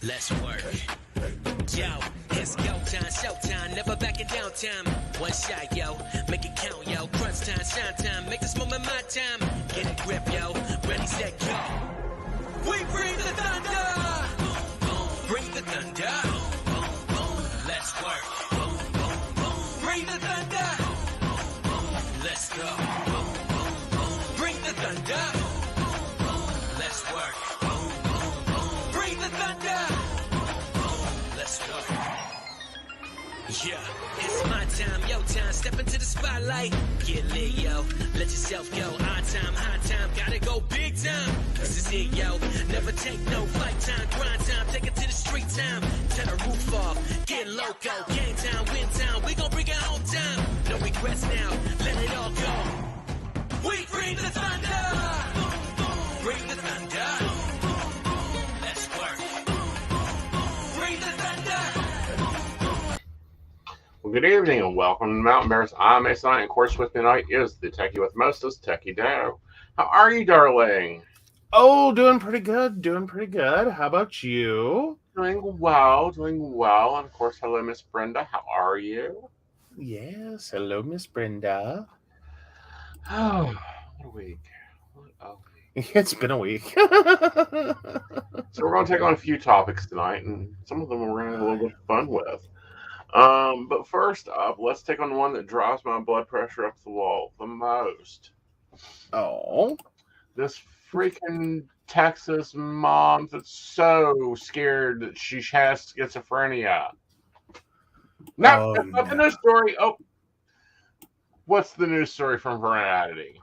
Let's work. Yo, it's go time, showtime, never backing down time. One shot, yo, make it count, yo. Crunch time, shine time, make this moment my time. Get a grip, yo, ready, set, go. We bring the thunder. Bring the thunder. Let's work. Bring the thunder. Let's go. Bring the thunder. Let's work. Bring the thunder. Let's go. Yeah, it's my time, yo time. Step into the spotlight. Get lit, yo. Let yourself go. Our time, high time. Gotta go big time. This is it, yo. Never take no fight time. Grind time. Take it to the street time. Turn the roof off. Get loco. Game time, win time. We gon' bring it home time. No regrets now. Let it all go. We bring the thunder. Bring the thunder. Let's work. Bring the thunder. Well, good evening and welcome to Mountain Bears. I'm Aeson, and of course with me tonight is the techie with mostest, Techie Dow. How are you, darling? Oh, doing pretty good. How about you? Doing well. And of course, hello, Miss Brenda. How are you? Yes, hello, Miss Brenda. Oh, what a week. It's been a week. So we're going to take on a few topics tonight, and some of them we're going to have a little bit of fun with. But first up, let's take on the one that drives my blood pressure up the wall the most. Oh. This freaking Texas mom that's so scared that she has schizophrenia. No, that's not the news story. Oh, what's the news story from Variety?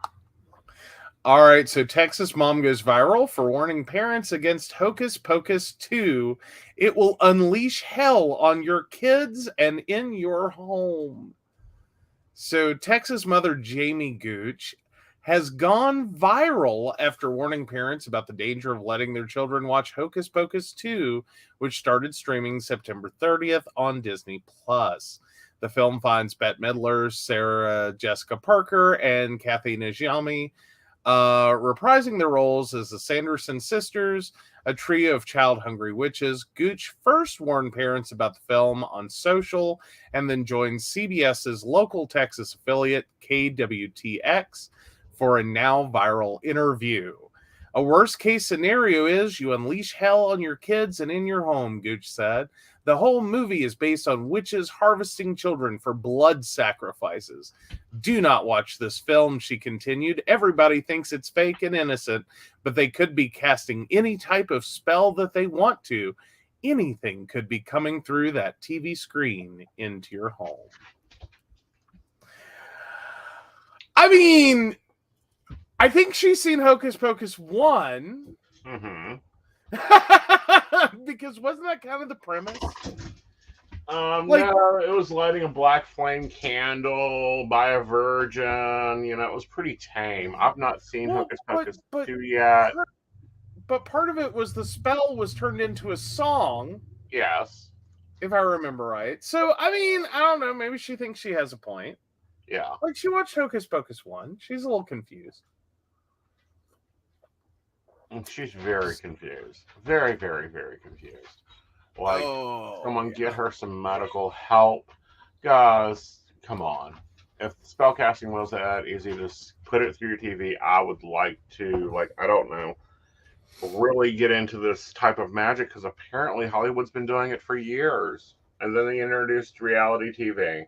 All right, so Texas mom goes viral for warning parents against Hocus Pocus 2. It will unleash hell on your kids and in your home. So Texas mother Jamie Gooch has gone viral after warning parents about the danger of letting their children watch Hocus Pocus 2, which started streaming September 30th on Disney+. The film finds Bette Midler, Sarah Jessica Parker, and Kathy Najimy reprising their roles as the Sanderson sisters, a trio of child-hungry witches. Gooch first warned parents about the film on social and then joined CBS's local Texas affiliate, KWTX, for a now viral interview. A worst-case scenario is you unleash hell on your kids and in your home, Gooch said. The whole movie is based on witches harvesting children for blood sacrifices. Do not watch this film, she continued. Everybody thinks it's fake and innocent, but they could be casting any type of spell that they want to. Anything could be coming through that TV screen into your home. I mean, I think she's seen Hocus Pocus 1. Mm-hmm. Because wasn't that kind of the premise? No, it was lighting a black flame candle by a virgin. You know, it was pretty tame. I've not seen Hocus Pocus 2 yet. But part of it was the spell was turned into a song. Yes. If I remember right. So, I mean, I don't know. Maybe she thinks she has a point. Yeah. Like, she watched Hocus Pocus 1. She's a little confused. She's very confused. Very, very, very confused. Like, someone get her some medical help. Guys, come on. If spellcasting was that easy to put it through your TV, I would like to, I don't know, really get into this type of magic, because apparently Hollywood's been doing it for years. And then they introduced reality TV.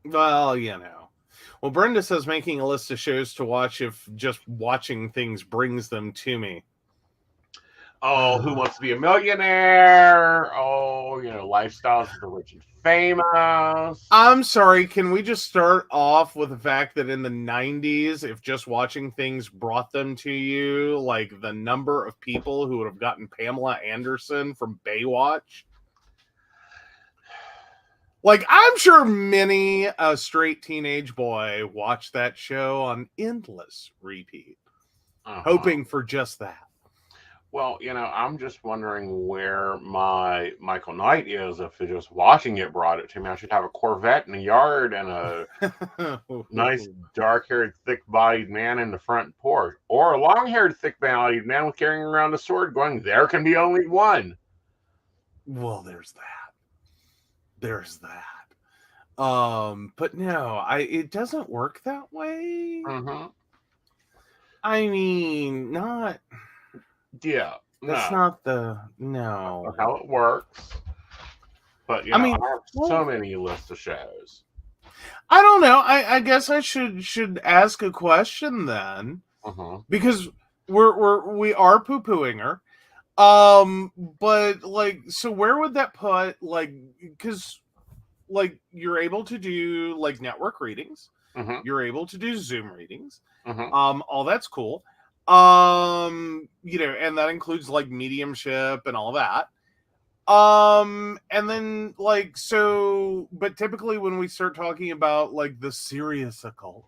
Well, you know. Well, Brenda says making a list of shows to watch if just watching things brings them to me. Oh, Who Wants to Be a Millionaire? Oh, Lifestyles of the Rich and Famous. I'm sorry, can we just start off with the fact that in the 90s, if just watching things brought them to you, like the number of people who would have gotten Pamela Anderson from Baywatch? Like, I'm sure many a straight teenage boy watched that show on endless repeat, hoping for just that. Well, I'm just wondering where my Michael Knight is. If just watching it brought it to me, I should have a Corvette in the yard and a nice dark-haired, thick-bodied man in the front porch. Or a long-haired, thick-bodied man with carrying around a sword going, there can be only one. well, there's that. There's that. But no, it doesn't work that way. Mm-hmm. I mean, not. Yeah. That's No. not the no. That's how it works. But I mean, I have so many lists of shows. I don't know. I guess I should ask a question then, because we are poo pooing her. But like, so where would that put, like, because like you're able to do like network readings, you're able to do Zoom readings, all that's cool. And that includes like mediumship and all that. And then like, so, but typically when we start talking about like the serious occult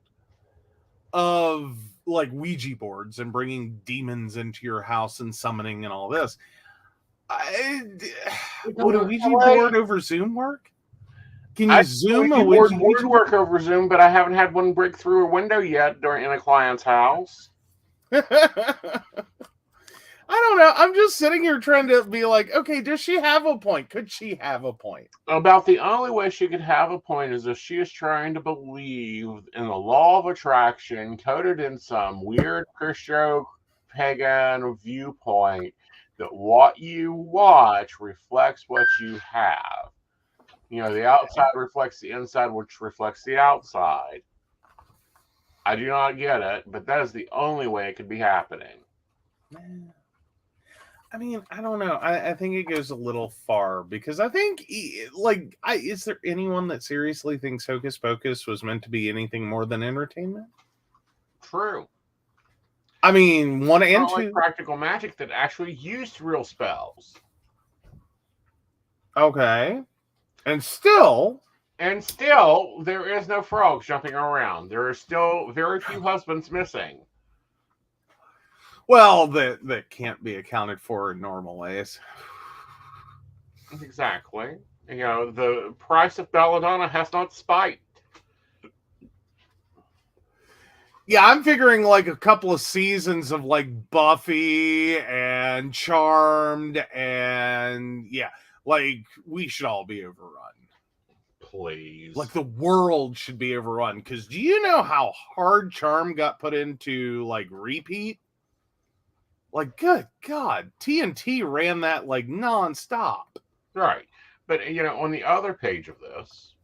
of like Ouija boards and bringing demons into your house and summoning and all this, would a Ouija board over Zoom work? Can you Zoom a Ouija board work over Zoom? But I haven't had one break through a window yet in a client's house. I don't know. I'm just sitting here trying to be like, okay, does she have a point? Could she have a point? About the only way she could have a point is if she is trying to believe in the law of attraction coded in some weird Christo-pagan viewpoint that what you watch reflects what you have. The outside reflects the inside, which reflects the outside. I do not get it, but that is the only way it could be happening. I mean, I don't know. I think it goes a little far, because I think, is there anyone that seriously thinks Hocus Pocus was meant to be anything more than entertainment? True. I mean, one and two. Like practical magic that actually used real spells. Okay. And still, there is no frogs jumping around. There are still very few husbands missing. Well, that can't be accounted for in normal ways. Exactly. The price of belladonna has not spiked. Yeah, I'm figuring like a couple of seasons of like Buffy and Charmed, and yeah, like we should all be overrun. Please. Like the world should be overrun. Because do you know how hard Charm got put into like repeat? Like, good God, TNT ran that like nonstop. Right. But, on the other page of this,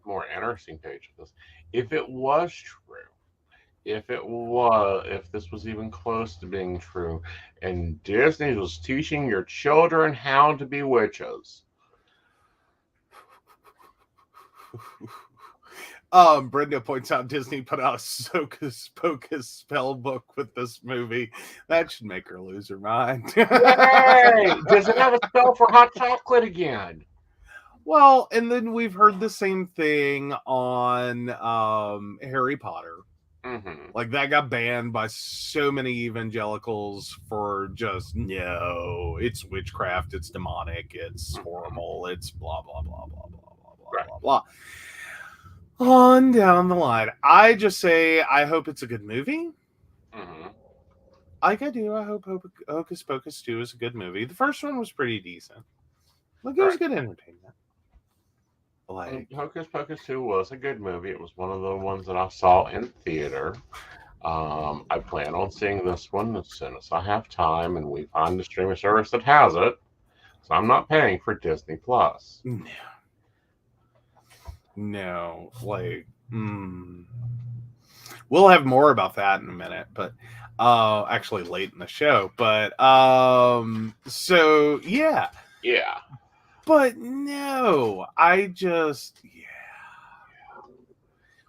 more interesting page of this, if it was true, if this was even close to being true, and Disney was teaching your children how to be witches. Brenda points out Disney put out a Hocus Pocus spell book with this movie. That should make her lose her mind. Yay! Does it have a spell for hot chocolate again? Well, and then we've heard the same thing on Harry Potter. Like that got banned by so many evangelicals for just, no, it's witchcraft, it's demonic, it's horrible, it's blah, blah, blah, blah, blah, blah, blah, blah, blah. On down the line. I just say I hope it's a good movie. Like I do. I hope Hocus Pocus 2 is a good movie. The first one was pretty decent. Like, it was good entertainment. Like, Hocus Pocus 2 was a good movie. It was one of the ones that I saw in theater. I plan on seeing this one as soon as I have time and we find the streaming service that has it. So I'm not paying for Disney Plus. No, like, we'll have more about that in a minute, but actually late in the show. But so yeah. But no, I just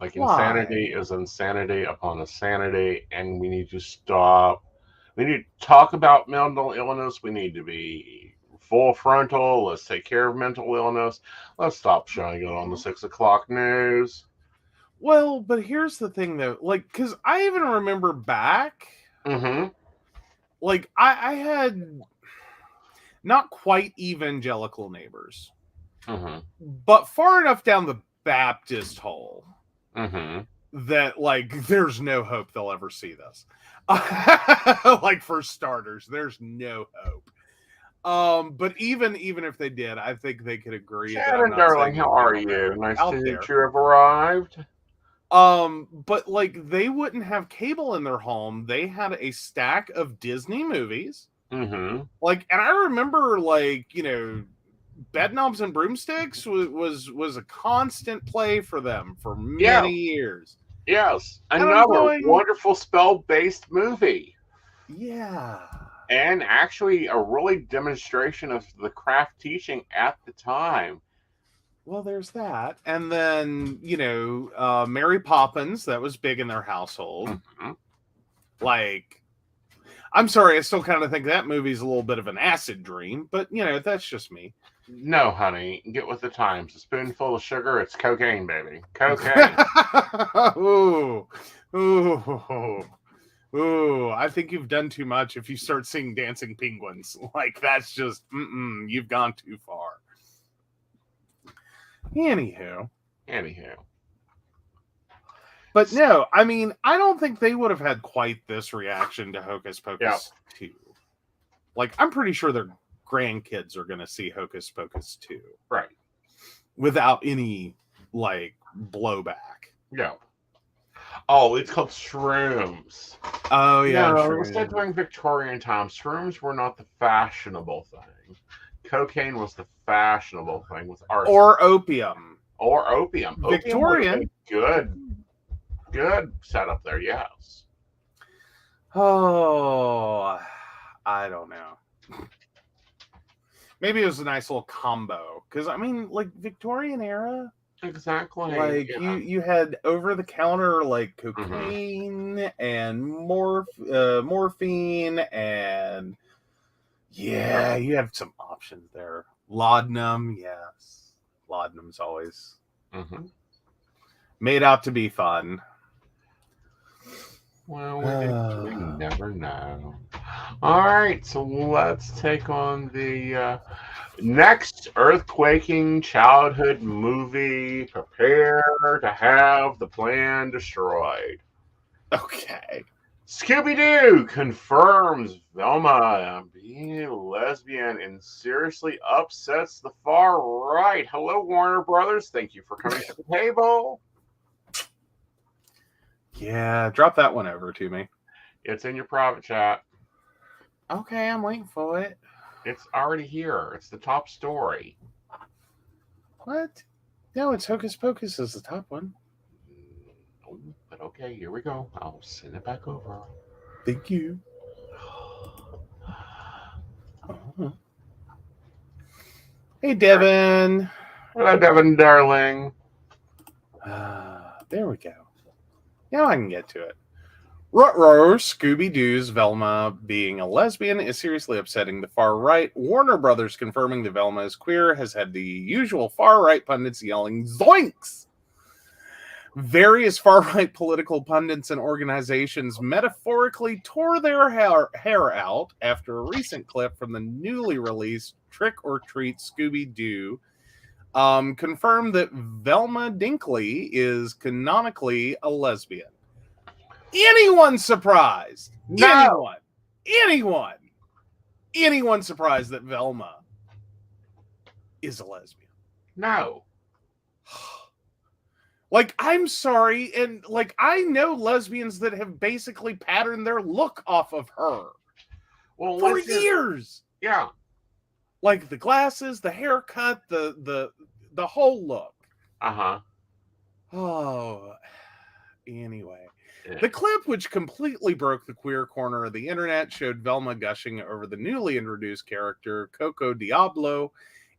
like insanity is insanity upon insanity, and we need to stop. We need to talk about mental illness. We need to be full frontal. Let's take care of mental illness. Let's stop showing it on the 6 o'clock news. Well, but here's the thing though, like, because I even remember back, like I had not quite evangelical neighbors, but far enough down the Baptist hole that like there's no hope they'll ever see this. Like, for starters, there's no hope. But even if they did, I think they could agree that I'm Shannon, not darling, saying how are you? Nice out to there. meet you. Have arrived. But like they wouldn't have cable in their home. They had a stack of Disney movies. Mm-hmm. Like, and I remember, like, you know, Bedknobs and Broomsticks was a constant play for them for many years. Yes, And I'm another going, wonderful spell-based movie. yeah. And actually a really demonstration of the craft teaching at the time. Well, there's that. And then, you know, Mary Poppins, that was big in their household. Mm-hmm. Like, I'm sorry, I still kind of think that movie's a little bit of an acid dream, but, you know, that's just me. No, honey, get with the times. A spoonful of sugar, it's cocaine, baby. Cocaine. Ooh. Ooh. Ooh, I think you've done too much if you start seeing dancing penguins. Like, that's just, you've gone too far. Anywho. But no, I mean, I don't think they would have had quite this reaction to Hocus Pocus 2. Like, I'm pretty sure their grandkids are going to see Hocus Pocus 2. Right. Without any, like, blowback. Yeah. Oh, it's called Shrooms. Oh, yeah. No, instead during Victorian times, Shrooms were not the fashionable thing. Cocaine was the fashionable thing with arson. Or opium. Victorian. Good setup there, yes. Oh, I don't know. Maybe it was a nice little combo. Because, I mean, like, Victorian era... Exactly. Like, you had over-the-counter, like, cocaine and morphine and... Yeah, you have some options there. Laudanum, yes. Laudanum's always made out to be fun. Well, we never know. All right, so let's take on the next earthquaking childhood movie. Prepare to have the plan destroyed. Okay. Scooby-Doo confirms Velma being a lesbian and seriously upsets the far right. Hello, Warner Brothers. Thank you for coming to the table. Yeah, drop that one over to me. It's in your private chat. Okay, I'm waiting for it. It's already here. It's the top story. What? No, it's Hocus Pocus is the top one. No, but okay, here we go. I'll send it back over. Thank you. Oh. Hey, Devin. Hello, Devin, darling. There we go. Now I can get to it. Ruh-roh, Scooby-Doo's Velma being a lesbian is seriously upsetting the far right. Warner Brothers confirming that Velma is queer has had the usual far-right pundits yelling zoinks. Various far-right political pundits and organizations metaphorically tore their hair out after a recent clip from the newly released Trick or Treat Scooby-Doo confirmed that Velma Dinkley is canonically a lesbian. Anyone surprised? No. Anyone surprised that Velma is a lesbian? No. Like, I'm sorry, and like I know lesbians that have basically patterned their look off of her for years. Yeah. Like the glasses, the haircut, the whole look. Uh-huh. Oh, anyway. Yeah. The clip, which completely broke the queer corner of the internet, showed Velma gushing over the newly introduced character, Coco Diablo,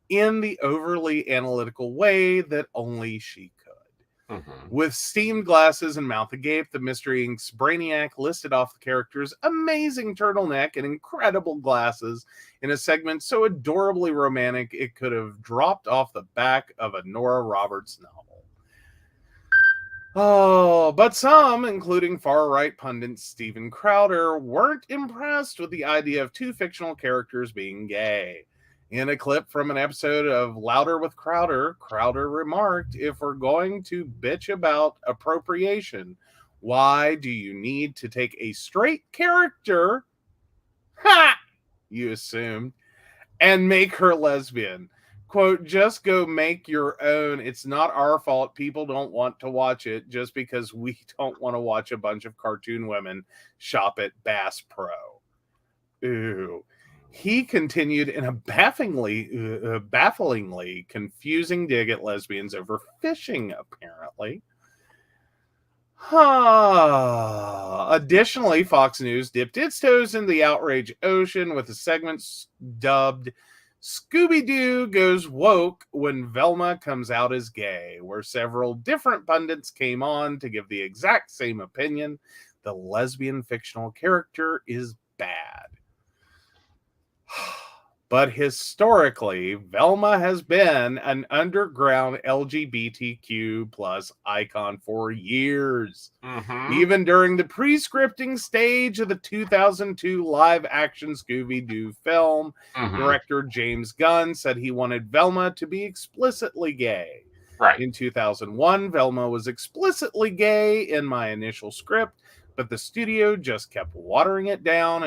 in the overly analytical way that only she could. With steamed glasses and mouth agape, the Mystery Inc.'s Brainiac listed off the character's amazing turtleneck and incredible glasses in a segment so adorably romantic it could have dropped off the back of a Nora Roberts novel. Oh, but some, including far-right pundit Steven Crowder, weren't impressed with the idea of two fictional characters being gay. In a clip from an episode of Louder with Crowder, Crowder remarked, "If we're going to bitch about appropriation, why do you need to take a straight character, you assumed, and make her lesbian. Quote, just go make your own. It's not our fault people don't want to watch it just because we don't want to watch a bunch of cartoon women shop at Bass Pro. Ooh. He continued in a bafflingly confusing dig at lesbians over fishing, apparently. Additionally, Fox News dipped its toes in the outrage ocean with a segment dubbed Scooby-Doo Goes Woke When Velma Comes Out as Gay, where several different pundits came on to give the exact same opinion. The lesbian fictional character is bad. But historically, Velma has been an underground LGBTQ plus icon for years. Mm-hmm. Even during the pre-scripting stage of the 2002 live-action Scooby-Doo film, director James Gunn said he wanted Velma to be explicitly gay. Right. In 2001, Velma was explicitly gay in my initial script, but the studio just kept watering it down,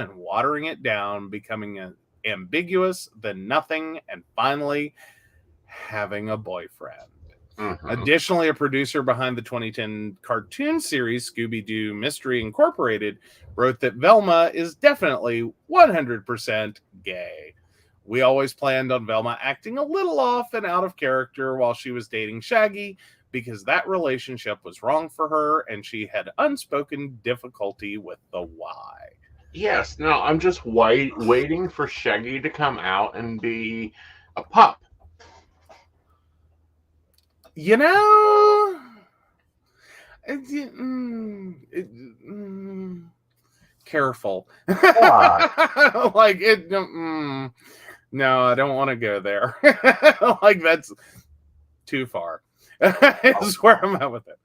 becoming ambiguous, then nothing, and finally having a boyfriend. Additionally, a producer behind the 2010 cartoon series Scooby-Doo Mystery Incorporated wrote that Velma is definitely 100% gay. We always planned on Velma acting a little off and out of character while she was dating Shaggy because that relationship was wrong for her and she had unspoken difficulty with the why. Yes, no, I'm just waiting for Shaggy to come out and be a pup. You know, careful. Like it. No, I don't want to go there. Like that's too far. Is where I'm at with it.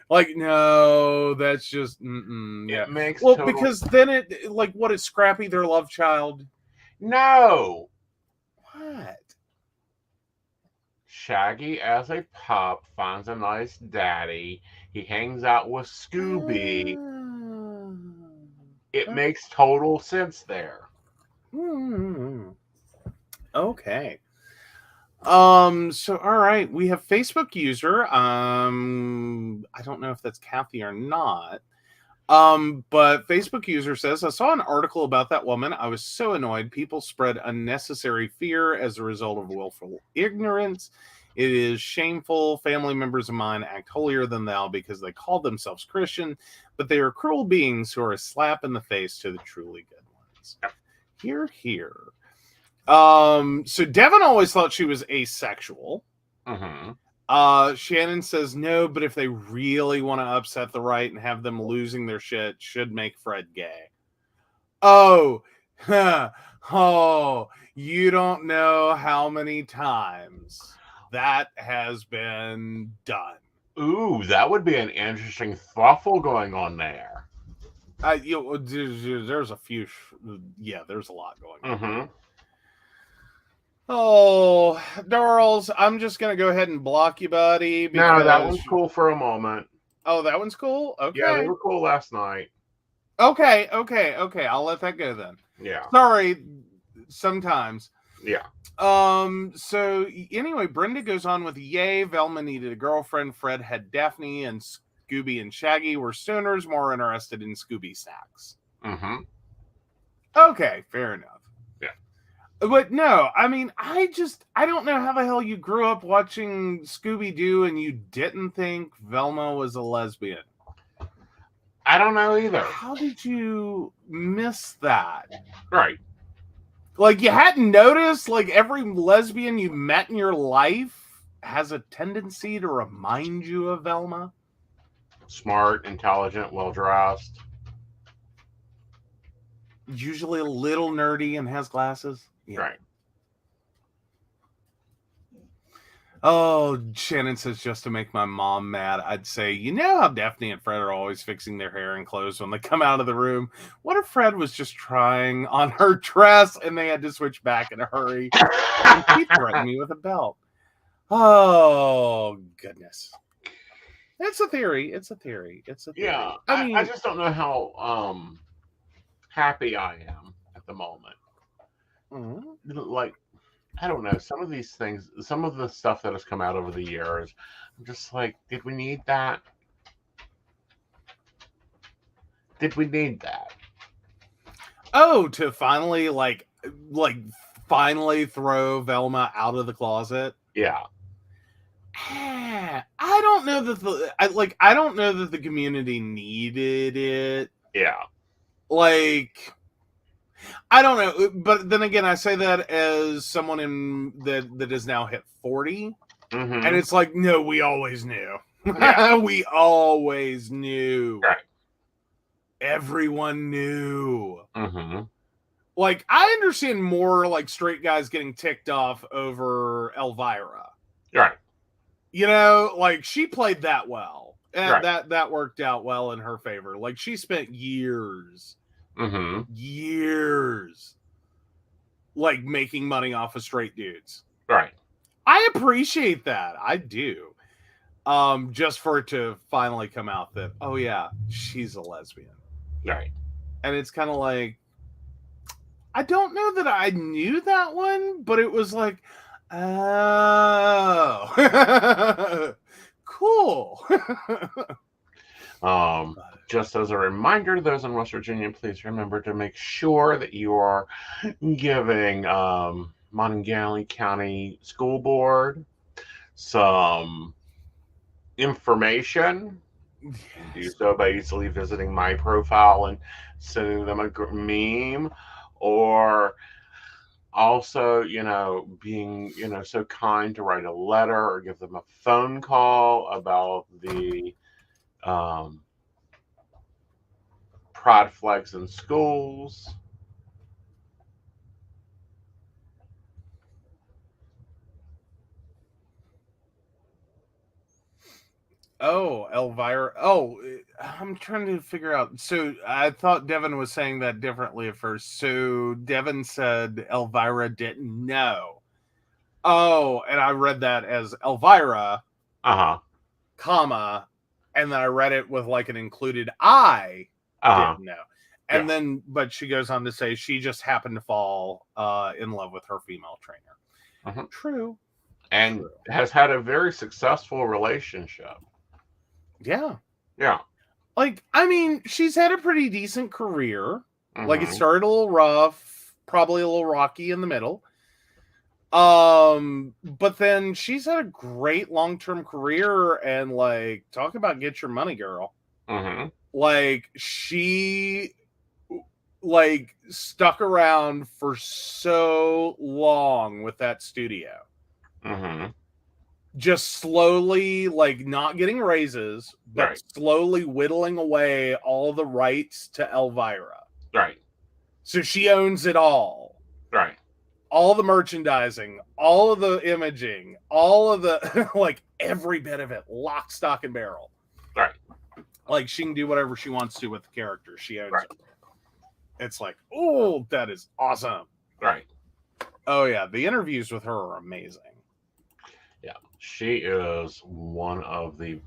Like, no, that's just yeah. It makes because then it like what is Scrappy their love child? No. What? Shaggy as a pup finds a nice daddy. He hangs out with Scooby. It makes total sense there. Okay. So all right, we have Facebook user. I don't know if that's Kathy or not. But Facebook user says, I saw an article about that woman. I was so annoyed. People spread unnecessary fear as a result of willful ignorance. It is shameful. Family members of mine act holier than thou because they call themselves Christian, but they are cruel beings who are a slap in the face to the truly good ones. Hear, hear. So Devin always thought she was asexual. Shannon says no, but if they really want to upset the right and have them losing their shit, should make Fred gay. Oh, you don't know how many times that has been done. Ooh, that would be an interesting thuffle going on there. There's a few. There's a lot going on. Oh, Darls, I'm just going to go ahead and block you, buddy. No, that one's cool for a moment. Oh, that one's cool? Okay. Yeah, they were cool last night. Okay. I'll let that go then. Yeah. Sorry, sometimes. Yeah. So, anyway, Brenda goes on with, yay, Velma needed a girlfriend. Fred had Daphne, and Scooby and Shaggy were stoners more interested in Scooby snacks. Okay, fair enough. But no, I mean, I don't know how the hell you grew up watching Scooby-Doo and you didn't think Velma was a lesbian. I don't know either. How did you miss that? Right. Like, you hadn't noticed, like, every lesbian you met in your life has a tendency to remind you of Velma? Smart, intelligent, well-dressed. Usually a little nerdy and has glasses. Yeah. Right. Oh, Shannon says, just to make my mom mad, I'd say, you know how Daphne and Fred are always fixing their hair and clothes when they come out of the room? What if Fred was just trying on her dress and they had to switch back in a hurry? And he threatened me with a belt. Oh, goodness. It's a theory. Yeah. I mean, I just don't know how happy I am at the moment. Like, I don't know. Some of these things, some of the stuff that has come out over the years, I'm just like, did we need that? Did we need that? Oh, to finally finally throw Velma out of the closet. Yeah. I don't know that I don't know that the community needed it. Yeah. Like, I don't know, but then again, I say that as someone that has now hit 40, and it's like, no, we always knew. Yeah. We always knew. Right. Everyone knew. Like, I understand more like straight guys getting ticked off over Elvira. Right. You know, like, she played that well. And right. that worked out well in her favor. Like, she spent years, like, making money off of straight dudes. Right. I appreciate that. I do. Just for it to finally come out that, oh yeah, she's a lesbian. Right. And it's kind of like, I don't know that I knew that one, but it was like, oh, cool. Just as a reminder to those in West Virginia, please remember to make sure that you are giving Monongalia County School Board some information. Yes. Do so by easily visiting my profile and sending them a meme, or also, being, so kind to write a letter or give them a phone call about the pride flags in schools. Oh, Elvira. Oh, I'm trying to figure out. So I thought Devin was saying that differently at first. So Devin said Elvira didn't know. Oh, and I read that as Elvira, comma, and then I read it with like an included I didn't know. And then, but she goes on to say she just happened to fall in love with her female trainer. True. And has had a very successful relationship. Yeah. Yeah. Like, I mean, she's had a pretty decent career. Like, it started a little rough, probably a little rocky in the middle. But then she's had a great long-term career, and like, talk about get your money, girl. Like, she like stuck around for so long with that studio. Just slowly, like, not getting raises, but slowly whittling away all the rights to Elvira. Right. So she owns it all. Right. All the merchandising, all of the imaging, all of the, like, every bit of it, lock, stock, and barrel. Right. Like, she can do whatever she wants to with the character. She owns it. It's like, oh, that is awesome. Right. Oh, yeah. The interviews with her are amazing. Yeah. She is one of the,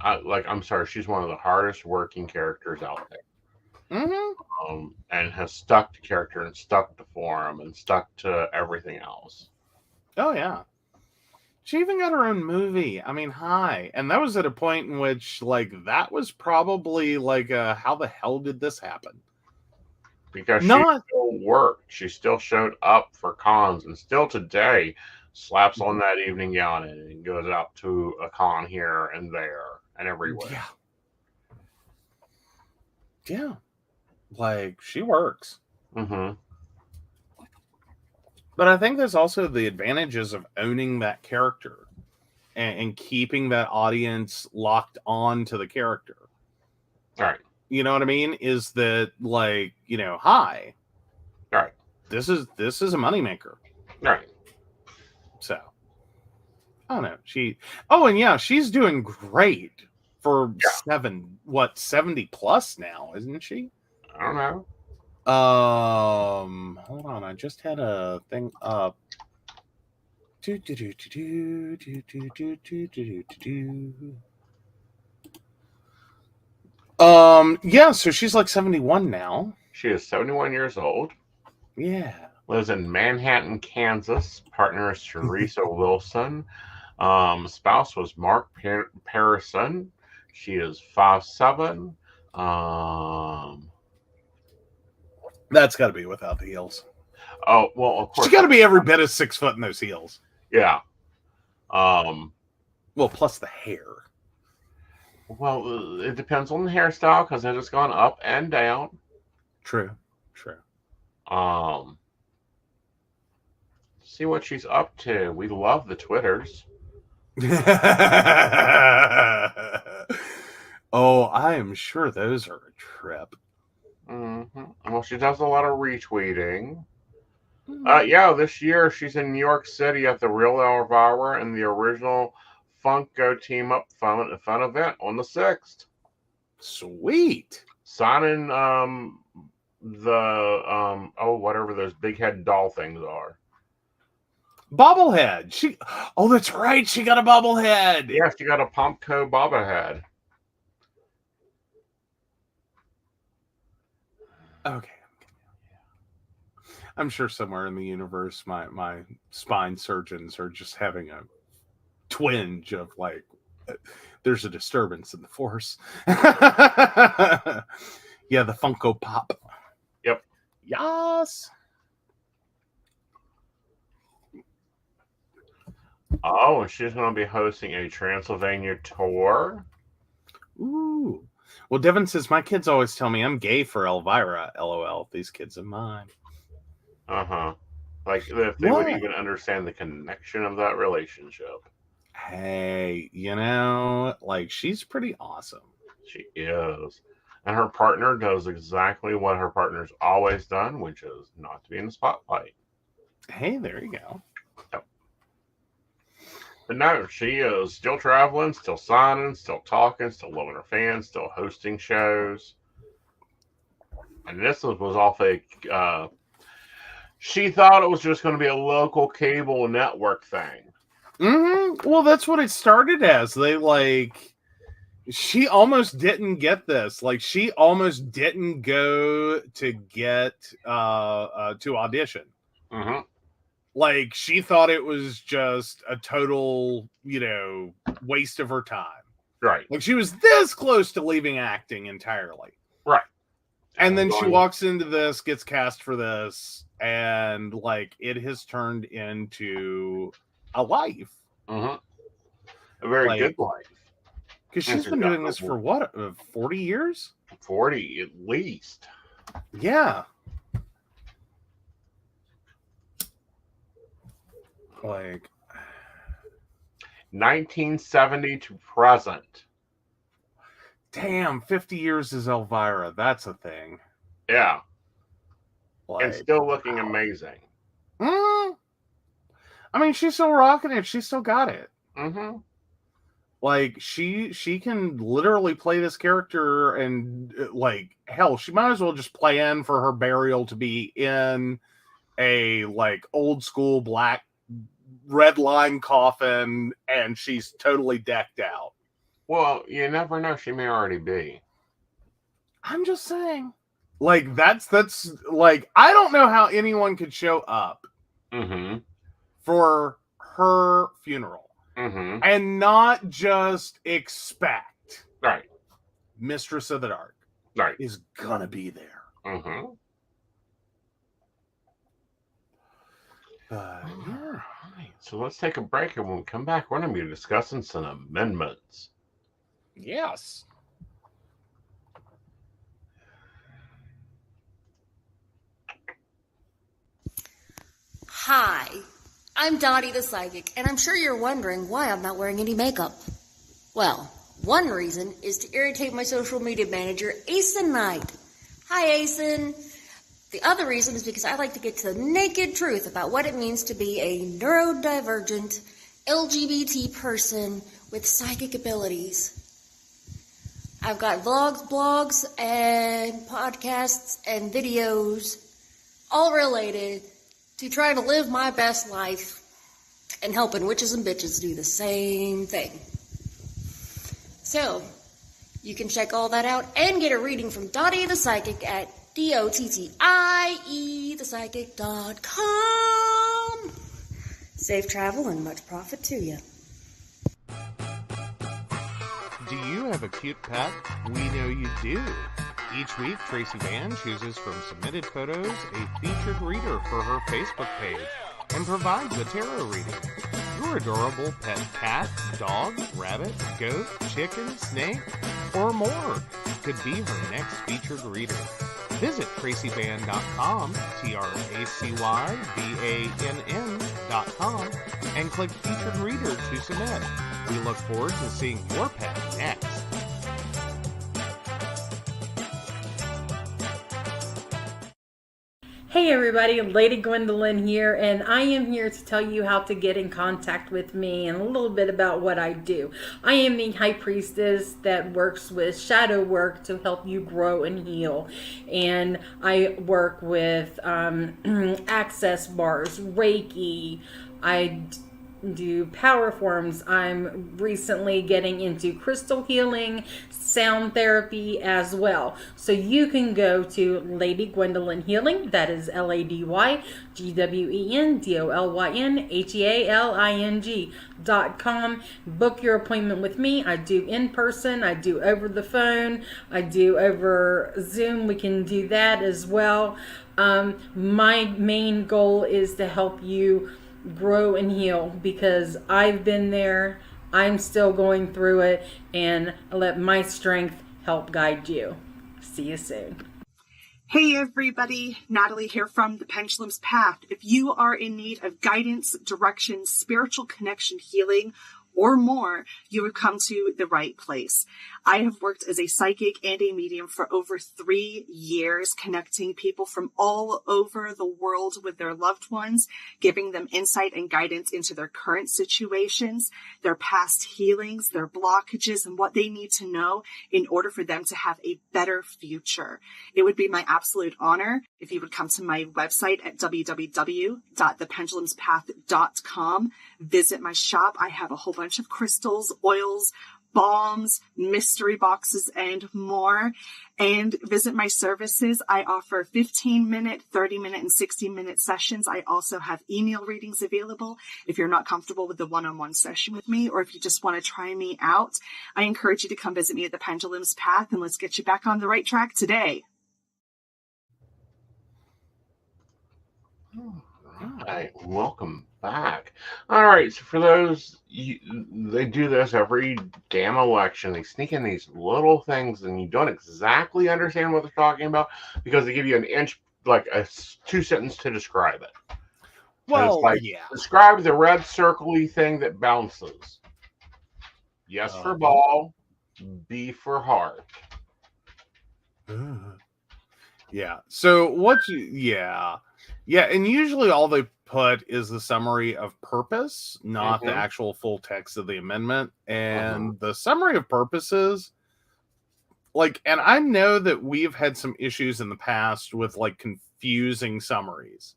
she's one of the hardest working characters out there. And has stuck to character and stuck to form and stuck to everything else. Oh, yeah. She even got her own movie. I mean, hi. And that was at a point in which, like, that was probably like, how the hell did this happen? Because she still worked. She still showed up for cons, and still today slaps on that evening gown and goes out to a con here and there and everywhere. Yeah. Yeah. Like, she works. But I think there's also the advantages of owning that character and keeping that audience locked on to the character. Right. You know what I mean? Is that, like, hi. Right. This is a moneymaker. Right. So, I don't know. She's doing great for 70 plus now, isn't she? I don't know. Hold on. I just had a thing up. So she's like 71 now. She is 71 years old. Yeah. Lives in Manhattan, Kansas. Partner is Teresa Wilson. Spouse was Mark Parison. She is 5'7". That's got to be without the heels. Oh, well, of course. She's got to be every bit of 6 foot in those heels. Yeah. Well, plus the hair. Well, it depends on the hairstyle because it has gone up and down. True. See what she's up to. We love the Twitters. Oh, I am sure those are a trip. Mm-hmm. Well, she does a lot of retweeting. Yeah, this year she's in New York City at the Real Elvira and the original Funko Team Up fun event on the 6th. Sweet. Signing whatever those big head doll things are. Bobblehead. That's right. She got a bobblehead. Yeah, she got a Pumpco bobblehead. Okay. I'm sure somewhere in the universe, my spine surgeons are just having a twinge of like, there's a disturbance in the force. Yeah, the Funko Pop. Yep. Yes. Oh, and she's going to be hosting a Transylvania tour. Ooh. Well, Devin says, my kids always tell me I'm gay for Elvira. LOL. These kids are mine. Uh-huh. Like, if they would even understand the connection of that relationship. Hey, she's pretty awesome. She is. And her partner does exactly what her partner's always done, which is not to be in the spotlight. Hey, there you go. Yep. But no, she is still traveling, still signing, still talking, still loving her fans, still hosting shows. And this was off a... she thought it was just going to be a local cable network thing. Mm-hmm. Well, that's what it started as. She almost didn't get this. Like, she almost didn't go to get to audition. Mm-hmm. Like, she thought it was just a total, waste of her time. Right. Like, she was this close to leaving acting entirely. Right. And then she walks into this, gets cast for this, and it has turned into a life. Mm-hmm. A very good life. Because she's been doing this for what, 40 years? 40 at least. Yeah. 1970 to present. Damn, 50 years is Elvira. That's a thing. Yeah. And still looking amazing. I mean, she's still rocking it. She still got it. Mm-hmm. She can literally play this character, and hell, she might as well just plan for her burial to be in a old school black red line coffin, and she's totally decked out. Well, you never know. She may already be. I'm just saying. That's I don't know how anyone could show up for her funeral and not just expect Mistress of the Dark is gonna be there. Yeah. So let's take a break, and when we come back, we're going to be discussing some amendments. Yes. Hi, I'm Dottie the Psychic, and I'm sure you're wondering why I'm not wearing any makeup. Well, one reason is to irritate my social media manager, Aeson Knight. Hi, Aeson. The other reason is because I like to get to the naked truth about what it means to be a neurodivergent LGBT person with psychic abilities. I've got vlogs, blogs, and podcasts and videos all related to trying to live my best life and helping witches and bitches do the same thing. So, you can check all that out and get a reading from Dottie the Psychic at DOTTIE, thepsychic.com. Safe travel and much profit to you. Do you have a cute pet? We know you do. Each week, Tracy Van chooses from submitted photos a featured reader for her Facebook page and provides a tarot reading. Your adorable pet cat, dog, rabbit, goat, chicken, snake, or more could be her next featured reader. Visit tracybann.com, TracyBann.com, and click Featured Reader to submit. We look forward to seeing your pet next. Hey everybody, Lady Gwendolyn here, and I am here to tell you how to get in contact with me and a little bit about what I do. I am the High Priestess that works with shadow work to help you grow and heal. And I work with access bars, Reiki, I do power forms. I'm recently getting into crystal healing, sound therapy as well. So you can go to Lady Gwendolyn Healing, that is LadyGwendolynHealing.com. Book your appointment with me. I do in person, I do over the phone, I do over Zoom. We can do that as well. My main goal is to help you grow and heal, because I've been there, I'm still going through it, and I let my strength help guide you. See you soon. Hey everybody, Natalie here from The Pendulum's Path. If you are in need of guidance, direction, spiritual connection, healing, or more, you would come to the right place. I have worked as a psychic and a medium for over 3 years, connecting people from all over the world with their loved ones, giving them insight and guidance into their current situations, their past healings, their blockages, and what they need to know in order for them to have a better future. It would be my absolute honor if you would come to my website at www.thependulumspath.com. Visit my shop. I have a whole bunch of crystals, oils, balms, mystery boxes, and more. And visit my services. I offer 15-minute, 30-minute, and 60-minute sessions. I also have email readings available if you're not comfortable with the one-on-one session with me, or if you just want to try me out. I encourage you to come visit me at the Pendulum's Path, and let's get you back on the right track today. All right, welcome back. All right, so for those, they do this every damn election. They sneak in these little things, and you don't exactly understand what they're talking about because they give you an inch, like a 2-sentence to describe it. Well, it's like, yeah. Describe the red circle-y thing that bounces. Yes for ball, B for heart. Yeah. So yeah, and usually all they put is the summary of purpose, not the actual full text of the amendment. And the summary of purposes, like, and I know that we've had some issues in the past with like confusing summaries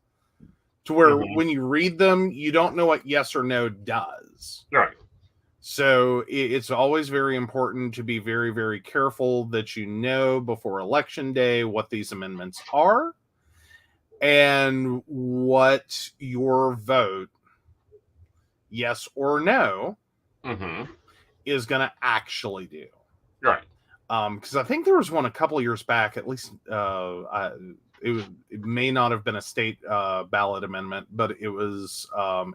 to where when you read them, you don't know what yes or no does. Right. So it's always very important to be very, very careful that you know before Election Day what these amendments are and what your vote, yes or no, is going to actually do. Right. Because I think there was one a couple of years back, at least it may not have been a state ballot amendment, but it was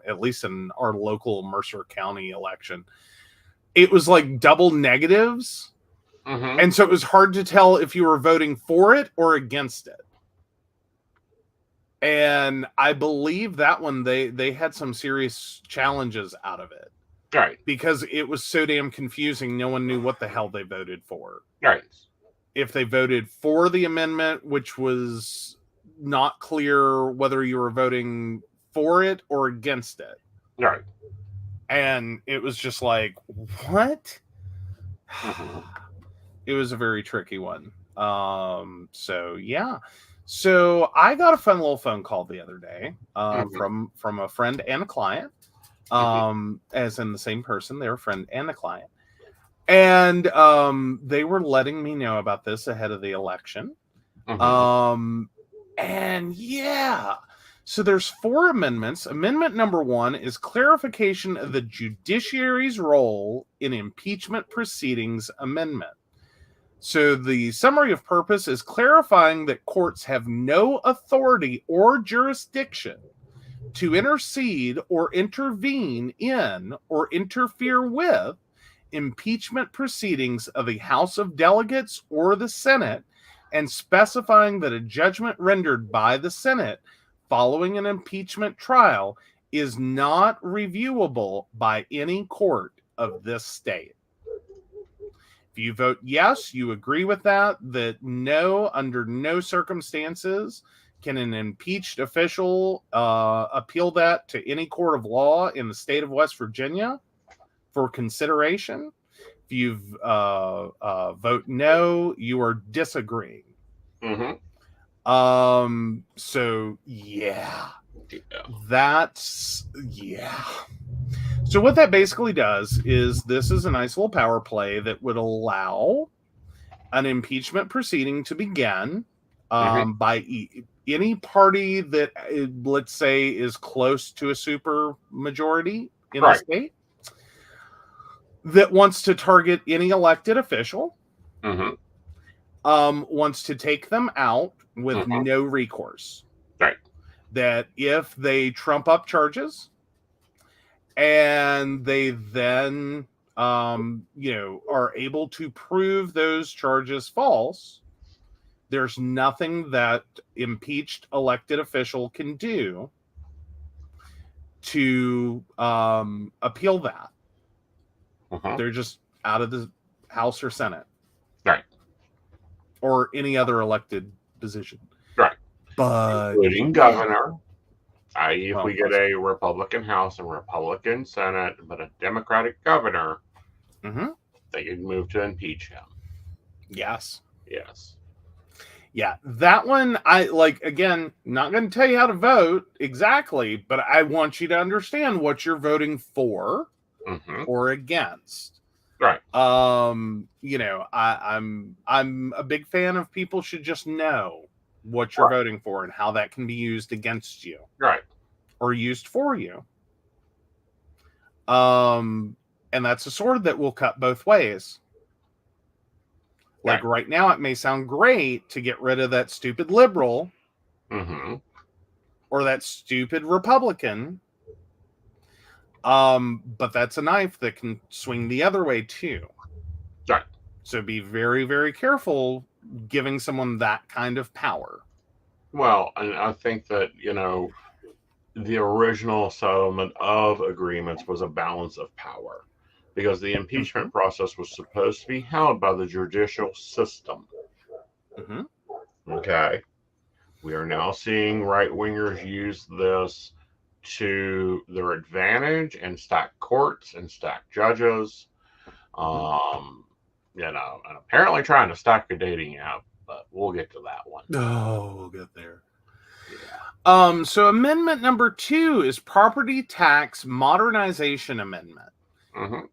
at least in our local Mercer County election. It was like double negatives. And so it was hard to tell if you were voting for it or against it. And I believe that one, they had some serious challenges out of it. Right. Because it was so damn confusing. No one knew what the hell they voted for. Right. If they voted for the amendment, which was not clear whether you were voting for it or against it. Right. And it was just like, what? It was a very tricky one. So yeah. So I got a fun little phone call the other day from a friend and a client, as in the same person. They're a friend and a client. And they were letting me know about this ahead of the election. Mhm. And yeah. So there's 4 amendments. Amendment number 1 is clarification of the judiciary's role in impeachment proceedings amendment. So the summary of purpose is clarifying that courts have no authority or jurisdiction to intercede or intervene in or interfere with impeachment proceedings of the House of Delegates or the Senate, and specifying that a judgment rendered by the Senate following an impeachment trial is not reviewable by any court of this state. If you vote yes, you agree with that no, under no circumstances can an impeached official appeal that to any court of law in the state of West Virginia for consideration. If you vote no, you are disagreeing. So yeah. So what that basically does is this is a nice little power play that would allow an impeachment proceeding to begin by any party that, let's say, is close to a super majority in the state that wants to target any elected official, wants to take them out with no recourse. Right. That if they trump up charges and they then, are able to prove those charges false, there's nothing that impeached elected official can do to appeal that. They're just out of the House or Senate. Right. Or any other elected position. Right. But including governor. I.e., if we get a Republican House and Republican Senate, but a Democratic governor, they can move to impeach him. Yes. Yes. Yeah, that one, again, not going to tell you how to vote exactly, but I want you to understand what you're voting for or against. Right. I'm a big fan of people should just know what you're voting for and how that can be used against you. Right. Or used for you. And that's a sword that will cut both ways. Like right now, it may sound great to get rid of that stupid liberal or that stupid Republican. But that's a knife that can swing the other way too. Right. So be very, very careful giving someone that kind of power. Well, and I think that, the original settlement of agreements was a balance of power, because the impeachment process was supposed to be held by the judicial system. Okay. We are now seeing right-wingers use this to their advantage and stack courts and stack judges. And apparently trying to stack a dating app, but we'll get to that one. Oh, we'll get there. Yeah. So amendment number 2 is property tax modernization amendment.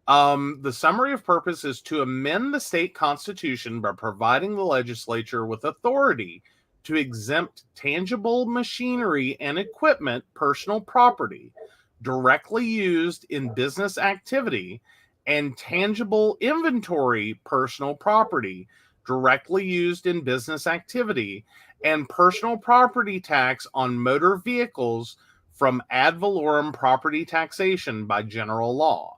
The summary of purpose is to amend the state constitution by providing the legislature with authority to exempt tangible machinery and equipment, personal property, directly used in business activity, and tangible inventory, personal property, directly used in business activity, and personal property tax on motor vehicles from ad valorem property taxation by general law.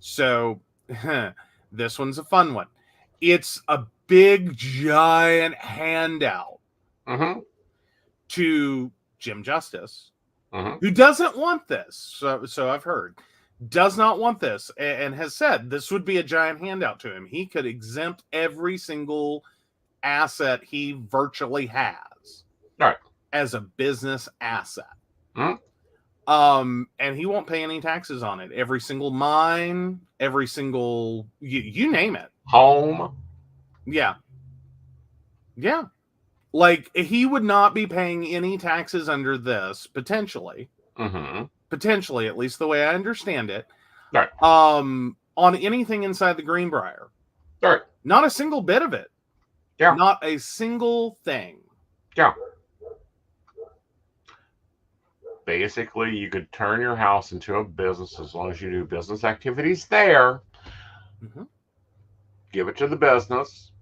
So, this one's a fun one. It's a big, giant handout to Jim Justice, who doesn't want this. So I've heard. Does not want this and has said this would be a giant handout to him. He could exempt every single asset he virtually has as a business asset. And he won't pay any taxes on it. Every single mine, every single, you name it. Home. Yeah. Yeah. Like, he would not be paying any taxes under this, potentially. Potentially, at least the way I understand it. Right. On anything inside the Greenbrier. Right. Not a single bit of it. Yeah. Not a single thing. Yeah. Basically, you could turn your house into a business as long as you do business activities there. Mm-hmm. Give it to the business.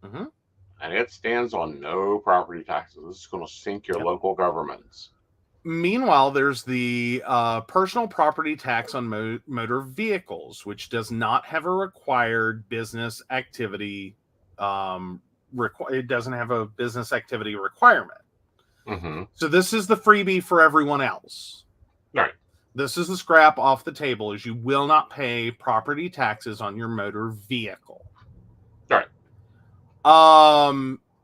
Mm-hmm. And it stands on no property taxes. This is going to sink your local governments. Meanwhile, there's the personal property tax on motor vehicles, which does not have a required business activity. It doesn't have a business activity requirement. Mm-hmm. So this is the freebie for everyone else. Right. This is the scrap off the table: is you will not pay property taxes on your motor vehicle. Right.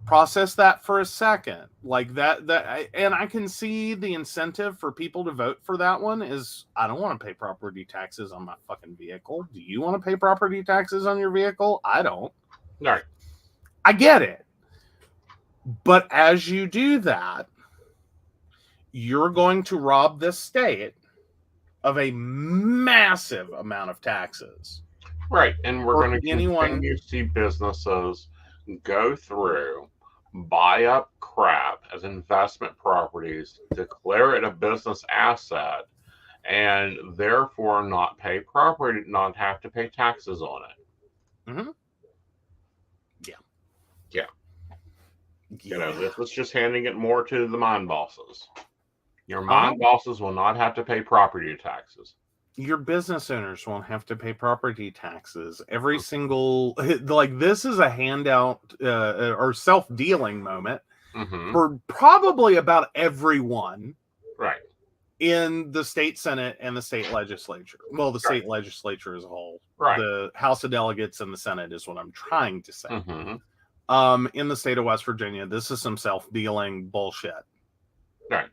Process that for a second. Like that, and I can see the incentive for people to vote for that one is, I don't want to pay property taxes on my fucking vehicle. Do you want to pay property taxes on your vehicle? I don't. Right. I get it. But as you do that, you're going to rob the state of a massive amount of taxes. Right. And we're going to continue to see businesses go through, buy up crap as investment properties, declare it a business asset, and therefore not have to pay taxes on it. Mm-hmm. Yeah. You know, this was just handing it more to the mine bosses. Your mine bosses will not have to pay property taxes. Your business owners won't have to pay property taxes. Every single, like, this is a handout or self-dealing moment for probably about everyone. Right. In the state Senate and the state legislature. Well, the state legislature as a whole. Right. The House of Delegates and the Senate is what I'm trying to say. In the state of West Virginia, this is some self-dealing bullshit. Right.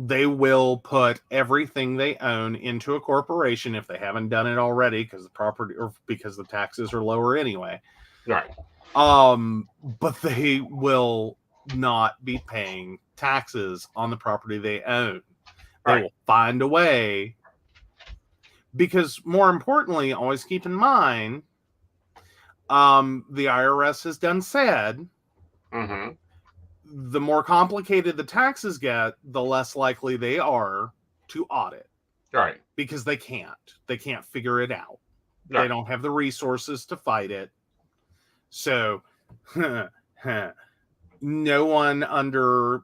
They will put everything they own into a corporation if they haven't done it already, because the property or because the taxes are lower anyway. Right. But they will not be paying taxes on the property they own. They will find a way, because more importantly, always keep in mind, the IRS has done said, the more complicated the taxes get, the less likely they are to audit. Right. Because they can't figure it out. Right. They don't have the resources to fight it. So, no one under,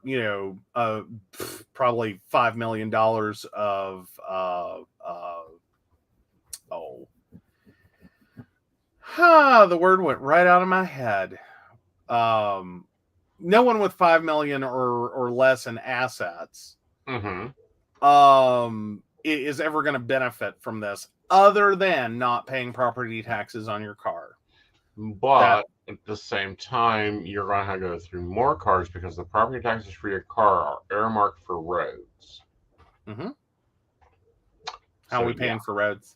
probably $5 million of, the word went right out of my head. No one with 5 million or less in assets, is ever going to benefit from this, other than not paying property taxes on your car. But at the same time, you're going to go through more cars because the property taxes for your car are earmarked for roads. How are we paying for roads?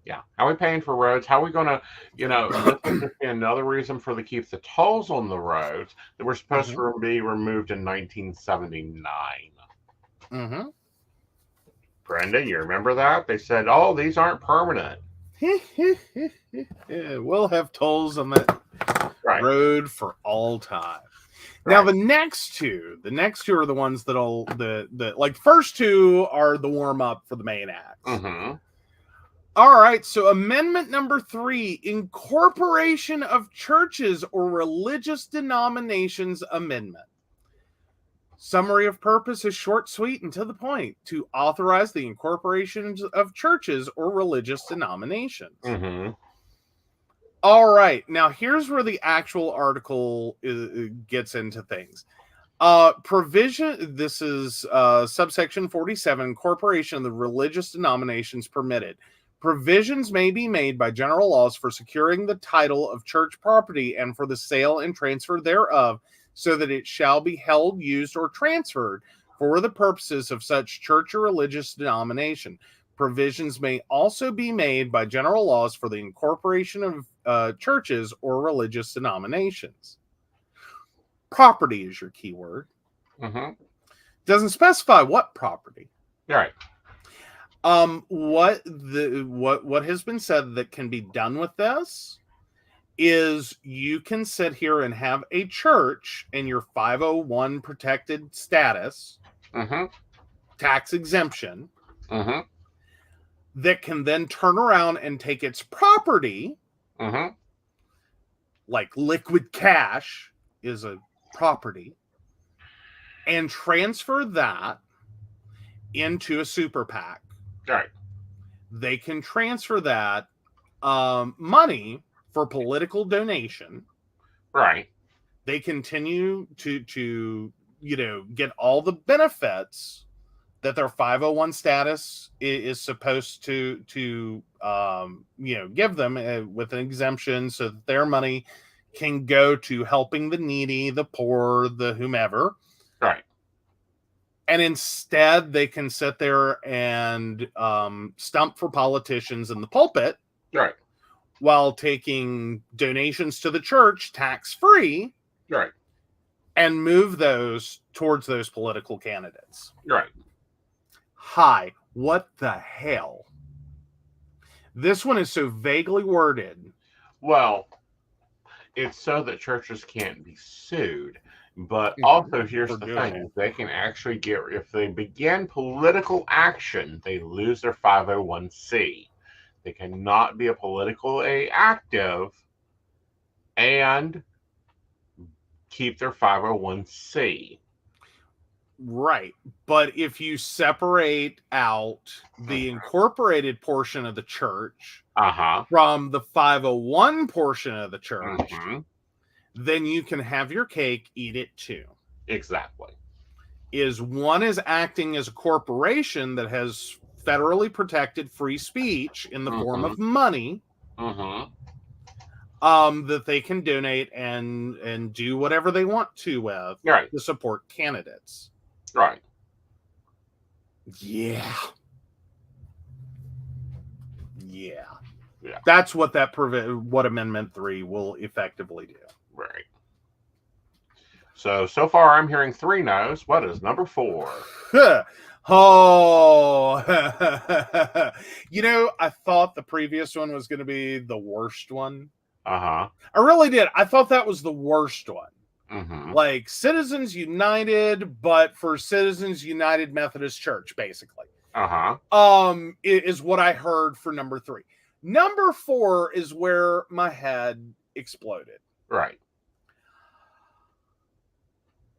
Yeah. How are we paying for roads? How are we going to, this is just another reason for keep the tolls on the roads that were supposed to be removed in 1979. Brenda, you remember that? They said, oh, these aren't permanent. We'll have tolls on that road for all time. Now, the next two are the ones that'll, first two are the warm up for the main act. All right, so amendment number 3, incorporation of churches or religious denominations amendment. Summary of purpose is short, sweet, and to the point: to authorize the incorporation of churches or religious denominations. All right, now here's where the actual article gets into things. Provision, this is subsection 47, incorporation of the religious denominations permitted. Provisions may be made by general laws for securing the title of church property and for the sale and transfer thereof, so that it shall be held, used, or transferred for the purposes of such church or religious denomination. Provisions may also be made by general laws for the incorporation of churches or religious denominations. Property is your key word. Doesn't specify what property. Right. What has been said that can be done with this is you can sit here and have a church in your 501 protected status, tax exemption, that can then turn around and take its property, like liquid cash is a property, and transfer that into a super PAC. Right. They can transfer that money for political donation. Right. They continue to get all the benefits that their 501 status is supposed to give them with an exemption, so that their money can go to helping the needy, the poor, the whomever. Right. And instead, they can sit there and stump for politicians in the pulpit, Right. while taking donations to the church tax-free, Right. and move those towards those political candidates. Right. Hi, what the hell? This one is so vaguely worded. Well, it's so that churches can't be sued. But also, here's the thing. They can actually get, if they begin political action, they lose their 501c. They cannot be a politically active and keep their 501c. Right. But if you separate out the incorporated portion of the church from the 501 portion of the church, then you can have your cake, eat it too. Exactly. One is acting as a corporation that has federally protected free speech in the form of money, that they can donate and do whatever they want to with, to support candidates. Right. Yeah. That's what what Amendment 3 will effectively do. Right. So far I'm hearing 3 no's. What is number 4? Oh, I thought the previous one was going to be the worst one. I really did. I thought that was the worst one. Like Citizens United, but for Citizens United Methodist Church, basically. Is what I heard for number 3. Number 4 is where my head exploded. Right.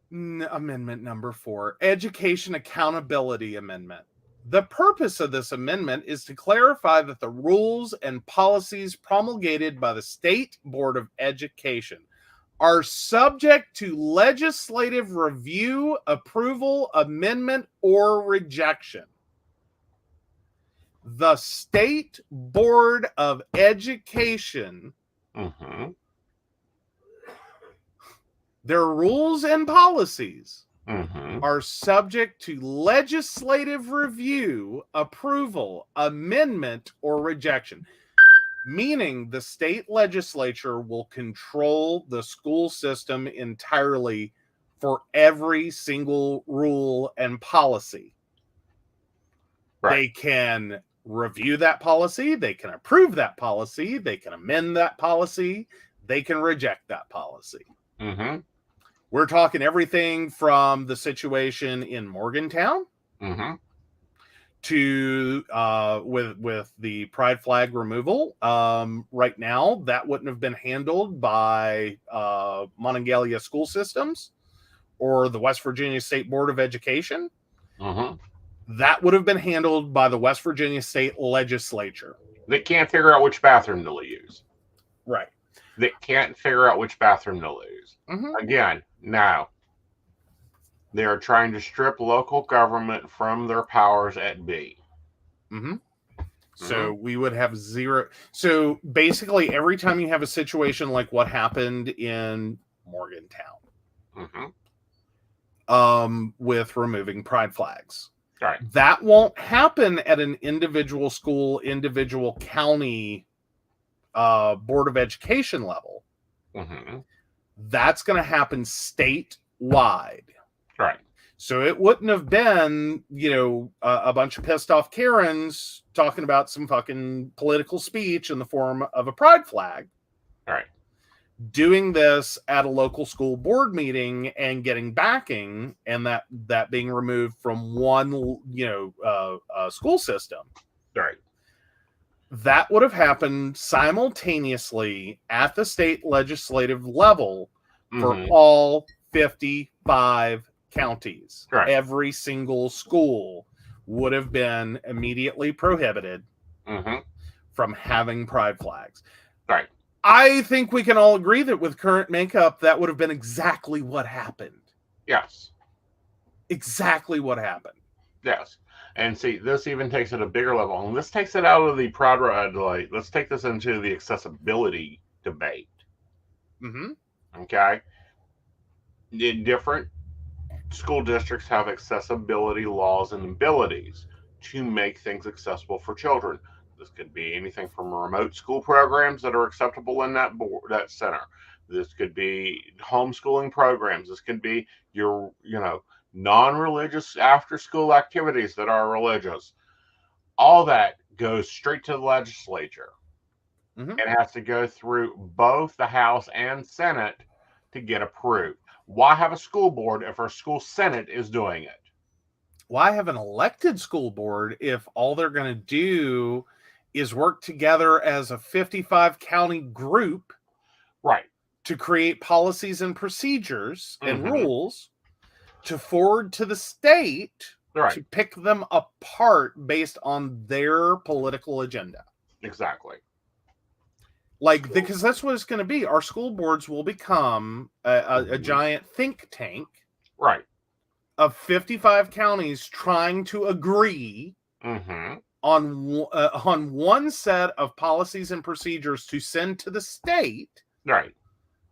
Amendment number 4, Education Accountability Amendment. The purpose of this amendment is to clarify that the rules and policies promulgated by the State Board of Education are subject to legislative review, approval, amendment, or rejection. The State Board of Education, their rules and policies are subject to legislative review, approval, amendment, or rejection. Meaning the state legislature will control the school system entirely for every single rule and policy. Right. They can review that policy, they can approve that policy, they can amend that policy, they can reject that policy. We're talking everything from the situation in Morgantown to with the pride flag removal. Right now, that wouldn't have been handled by Monongalia School Systems or the West Virginia State Board of Education. That would have been handled by the West Virginia State Legislature. They can't figure out which bathroom to use. Right. They can't figure out which bathroom to use. Again, now, they are trying to strip local government from their powers at B. So we would have zero. So basically, every time you have a situation like what happened in Morgantown, with removing pride flags, that won't happen at an individual school, individual county Board of Education level. That's going to happen statewide. Right. So it wouldn't have been, a bunch of pissed off Karens talking about some fucking political speech in the form of a pride flag. Right. doing this at a local school board meeting and getting backing, and that being removed from one school system. Right. That would have happened simultaneously at the state legislative level for all 55 counties. Right. Every single school would have been immediately prohibited from having pride flags. Right. I think we can all agree that with current makeup, that would have been exactly what happened. Yes. Exactly what happened. Yes. And see, this even takes it a bigger level. And this takes it out of the proud right. Let's take this into the accessibility debate. Okay. Different school districts have accessibility laws and abilities to make things accessible for children. This could be anything from remote school programs that are acceptable in that center. This could be homeschooling programs. This could be your, non-religious after-school activities that are religious. All that goes straight to the legislature. It has to go through both the House and Senate to get approved. Why have a school board if our school Senate is doing it? Why have an elected school board if all they're going to do is work together as a 55 county group, right, to create policies and procedures and rules to forward to the state to pick them apart based on their political agenda? Exactly. Because that's what it's going to be. Our school boards will become a giant think tank, right, of 55 counties trying to agree on one set of policies and procedures to send to the state, right,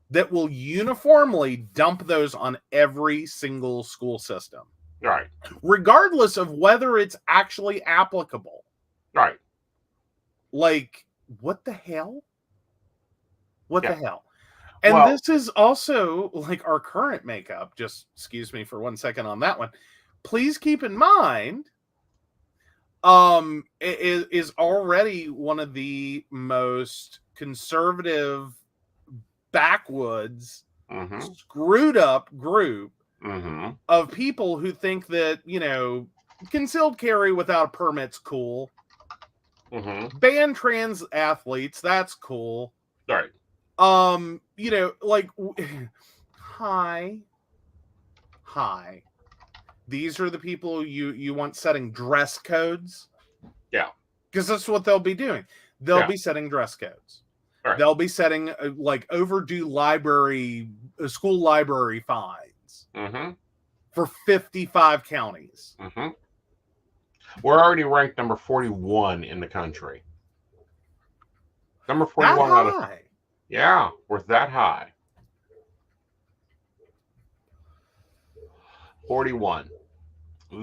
that will uniformly dump those on every single school system, right, regardless of whether it's actually applicable. Right. What the hell? What the hell? And this is also our current makeup. Just excuse me for 1 second on that one. Please keep in mind, it is already one of the most conservative, backwoods, screwed up group of people who think that, concealed carry without a permit's cool. Ban trans athletes, that's cool. Right. Hi. These are the people you want setting dress codes? Yeah. Because that's what they'll be doing. They'll be setting dress codes. Right. They'll be setting overdue school library fines for 55 counties. We're already ranked number 41 in the country. Number 41 out of... Yeah, we're that high. 41.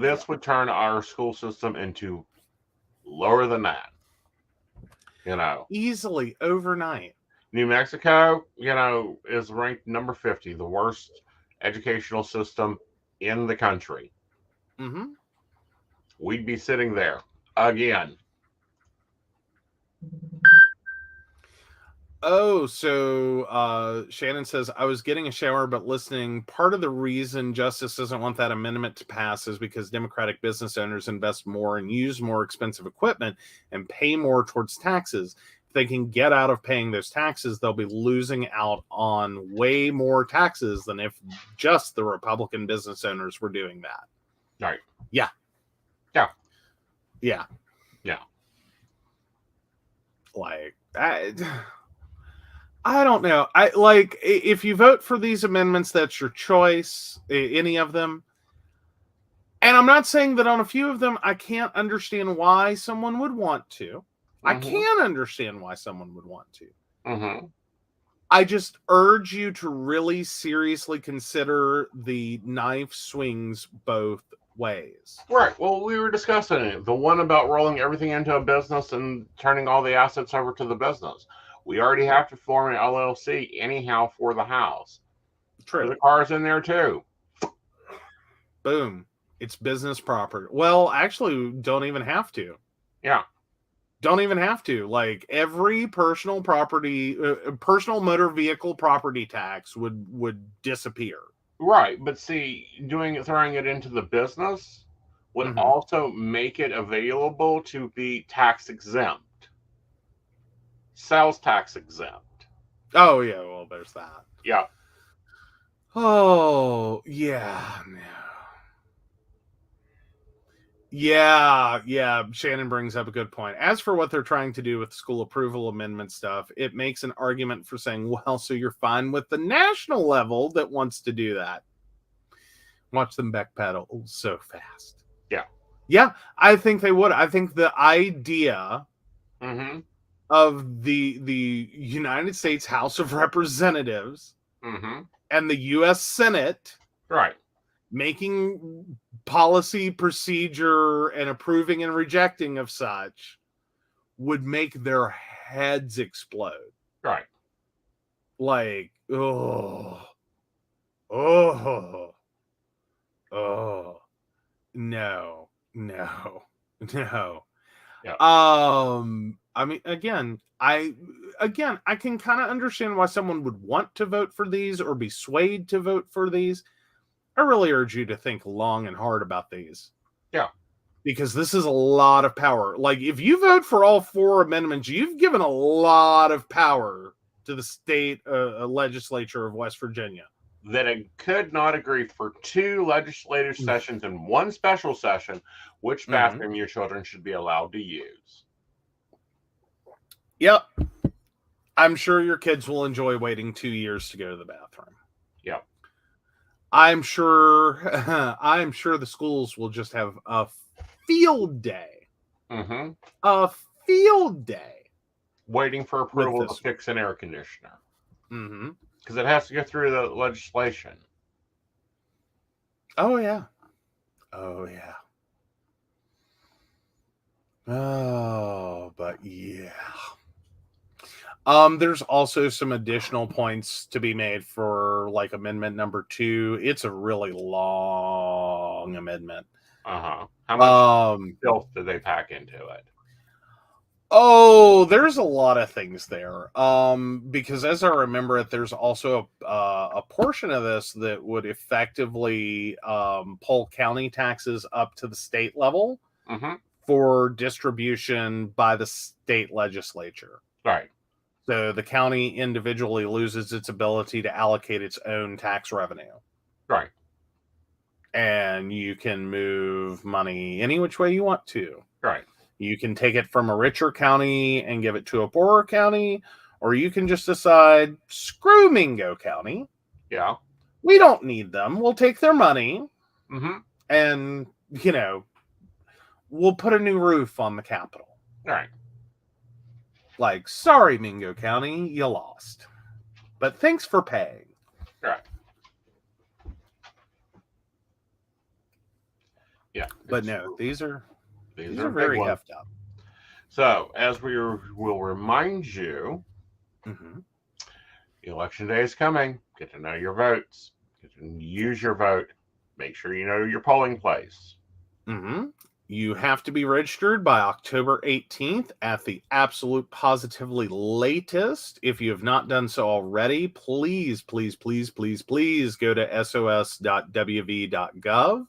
This would turn our school system into lower than that. Easily overnight. New Mexico, is ranked number 50, the worst educational system in the country. We'd be sitting there again. Oh, so Shannon says, I was getting a shower but listening. Part of the reason Justice doesn't want that amendment to pass is because Democratic business owners invest more and use more expensive equipment and pay more towards taxes. If they can get out of paying those taxes, they'll be losing out on way more taxes than if just the Republican business owners were doing that. Right. Yeah. Yeah. Yeah. Yeah. I don't know. If you vote for these amendments, that's your choice, any of them. And I'm not saying that on a few of them, I can't understand why someone would want to. I can understand why someone would want to. I just urge you to really seriously consider the knife swings both ways. Right. Well, we were discussing it. The one about rolling everything into a business and turning all the assets over to the business. We already have to form an LLC anyhow for the house. True. The car's in there too. Boom. It's business property. Well, actually, don't even have to. Yeah. Don't even have to. Like every personal motor vehicle property tax would disappear. Right, but see, throwing it into the business would also make it available to be tax exempt, sales tax exempt. Oh yeah, well, there's that. Yeah. Oh yeah, no. Yeah. Shannon brings up a good point. As for what they're trying to do with the school approval amendment stuff, it makes an argument for saying, well, so you're fine with the national level that wants to do that. Watch them backpedal so fast. Yeah, I think they would. I think the idea of the United States House of Representatives and the U.S. Senate, right, making policy, procedure, and approving and rejecting of such would make their heads explode. Right. Like, no. Yeah. I mean, again, I can kind of understand why someone would want to vote for these or be swayed to vote for these. I really urge you to think long and hard about these. Yeah. Because this is a lot of power. Like, if you vote for all 4 amendments, you've given a lot of power to the state legislature of West Virginia. That it could not agree for 2 legislative sessions and 1 special session which bathroom your children should be allowed to use. Yep. I'm sure your kids will enjoy waiting 2 years to go to the bathroom. Yep. I'm sure the schools will just have a field day. A field day. Waiting for approval to fix an air conditioner. Because it has to go through the legislation. Oh, yeah. Oh, but yeah. There's also some additional points to be made for like amendment number 2. It's a really long amendment. How much filth do they pack into it? Oh, there's a lot of things there. Because as I remember it, there's also a portion of this that would effectively pull county taxes up to the state level for distribution by the state legislature. Right. So the county individually loses its ability to allocate its own tax revenue. Right. And you can move money any which way you want to. Right. You can take it from a richer county and give it to a poorer county, or you can just decide, screw Mingo County. Yeah. We don't need them. We'll take their money and, we'll put a new roof on the Capitol. Right. Like, sorry, Mingo County, you lost. But thanks for paying. Right. Yeah. But no, these are very hefty up. So, as we will remind you, Election Day is coming. Get to know your votes. Get to use your vote. Make sure you know your polling place. You have to be registered by October 18th at the absolute positively latest. If you have not done so already, please go to sos.wv.gov.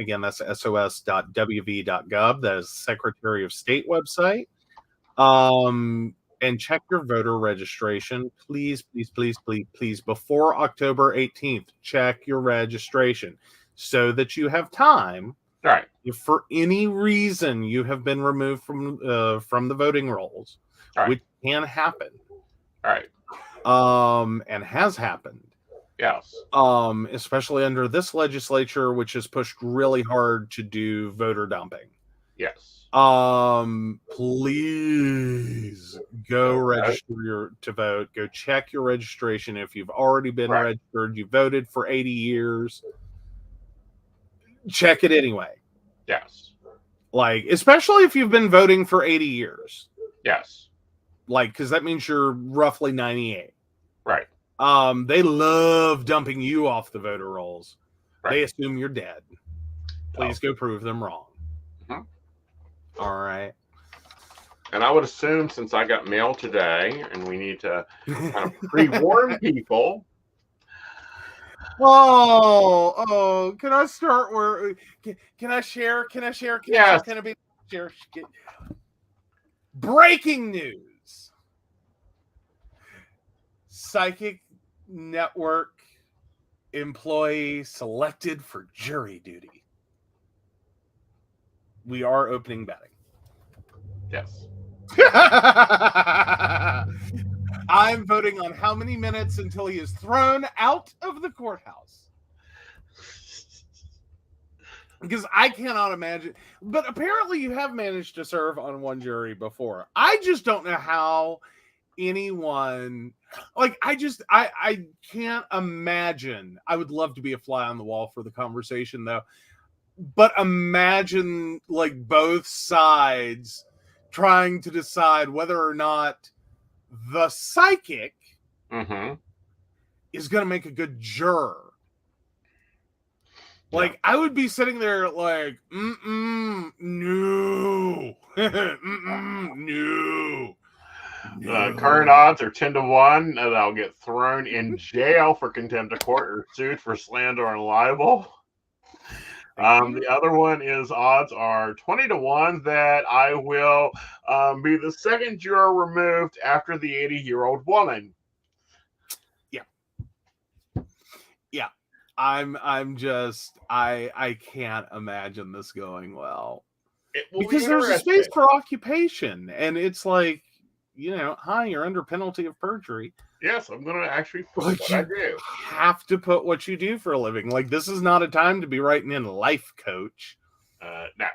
Again, that's sos.wv.gov. That is the Secretary of State website. And check your voter registration. Please, before October 18th, check your registration so that you have time. Right. If for any reason you have been removed from the voting rolls, which can happen. Right. And has happened. Yes. Especially under this legislature, which has pushed really hard to do voter dumping. Yes. Please go register to vote. Go check your registration. If you've already been registered, you voted for 80 years. Check it anyway. Yes. Like, especially if you've been voting for 80 years. Yes. Like, because that means you're roughly 98. Right. They love dumping you off the voter rolls. Right. They assume you're dead. Please go prove them wrong. All right. And I would assume since I got mail today and we need to kind of pre-warn people. Oh, can I start where can I share? Yes. Can I be share? Breaking news. Psychic Network employee selected for jury duty. We are opening betting. Yes. I'm voting on how many minutes until he is thrown out of the courthouse. Because I cannot imagine. But apparently you have managed to serve on one jury before. I just don't know how anyone... Like, I can't imagine. I would love to be a fly on the wall for the conversation, though. But imagine, like, both sides trying to decide whether or not the psychic is going to make a good juror. Like, I would be sitting there like, no. No. Current odds are 10-1 that I'll get thrown in jail for contempt of court or sued for slander and libel. The other one is odds are 20-1 that I will be the second juror removed after the 80-year-old woman. Yeah. I'm just I can't imagine this going well. Because there's a space for occupation, and it's like, you know, hi, you're under penalty of perjury. Yes, I'm going to actually put what I do. Have to put what you do for a living. Like, this is not a time to be writing in life coach. No.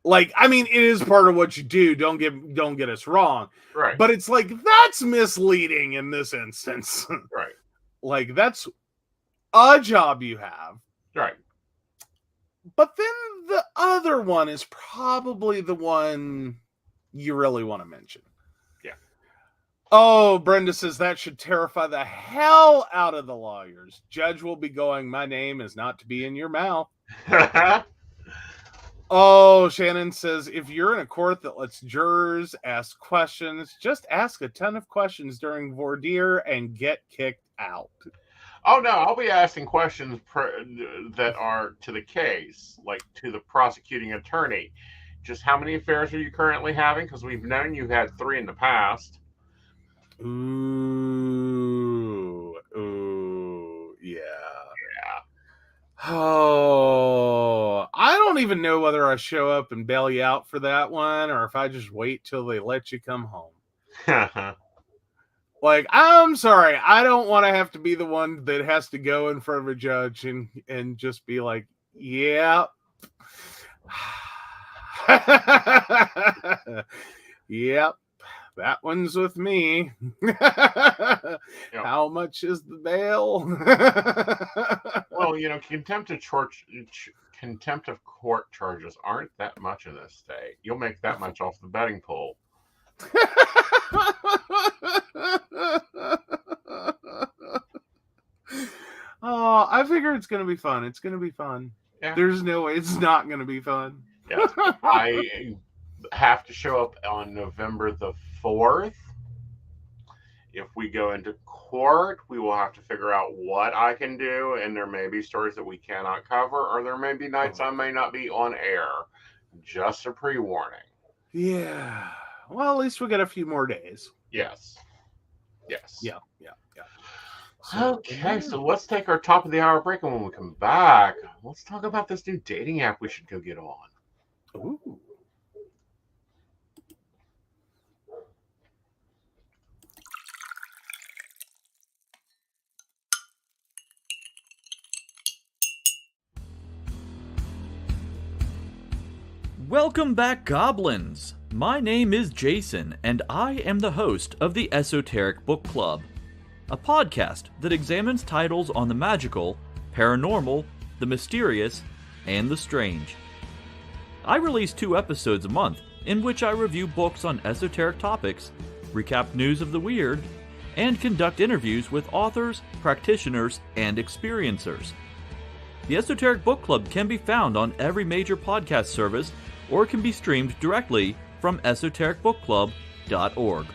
Like, I mean, it is part of what you do. Don't get us wrong. Right. But it's like, that's misleading in this instance. Right. Like, that's a job you have. Right. But then the other one is probably the one you really want to mention. Oh, Brenda says that should terrify the hell out of the lawyers. Judge will be going, my name is not to be in your mouth. Oh, Shannon says, if you're in a court that lets jurors ask questions, just ask a ton of questions during voir dire and get kicked out. Oh, no, I'll be asking questions that are to the case, like to the prosecuting attorney. Just how many affairs are you currently having? Because we've known you've had 3 in the past. Ooh, yeah. Oh, I don't even know whether I show up and bail you out for that one, or if I just wait till they let you come home. Like, I'm sorry, I don't want to have to be the one that has to go in front of a judge and just be like, yeah. Yep. That one's with me. Yep. How much is the bail? Well, you know, contempt of court charges aren't that much in this state. You'll make that much off the betting pool. Oh, I figure it's going to be fun. It's going to be fun. Yeah. There's no way it's not going to be fun. Yes. I have to show up on November the 4th. If we go into court, we will have to figure out what I can do, and there may be stories that we cannot cover, or there may be nights I may not be on air. Just a pre-warning. Yeah. Well, at least we got a few more days. Yes. Yeah. So, okay, so let's take our top of the hour break, and when we come back, let's talk about this new dating app we should go get on. Ooh. Welcome back, Goblins! My name is Jason, and I am the host of the Esoteric Book Club, a podcast that examines titles on the magical, paranormal, the mysterious, and the strange. I release 2 episodes a month, in which I review books on esoteric topics, recap news of the weird, and conduct interviews with authors, practitioners, and experiencers. The Esoteric Book Club can be found on every major podcast service, or can be streamed directly from esotericbookclub.org.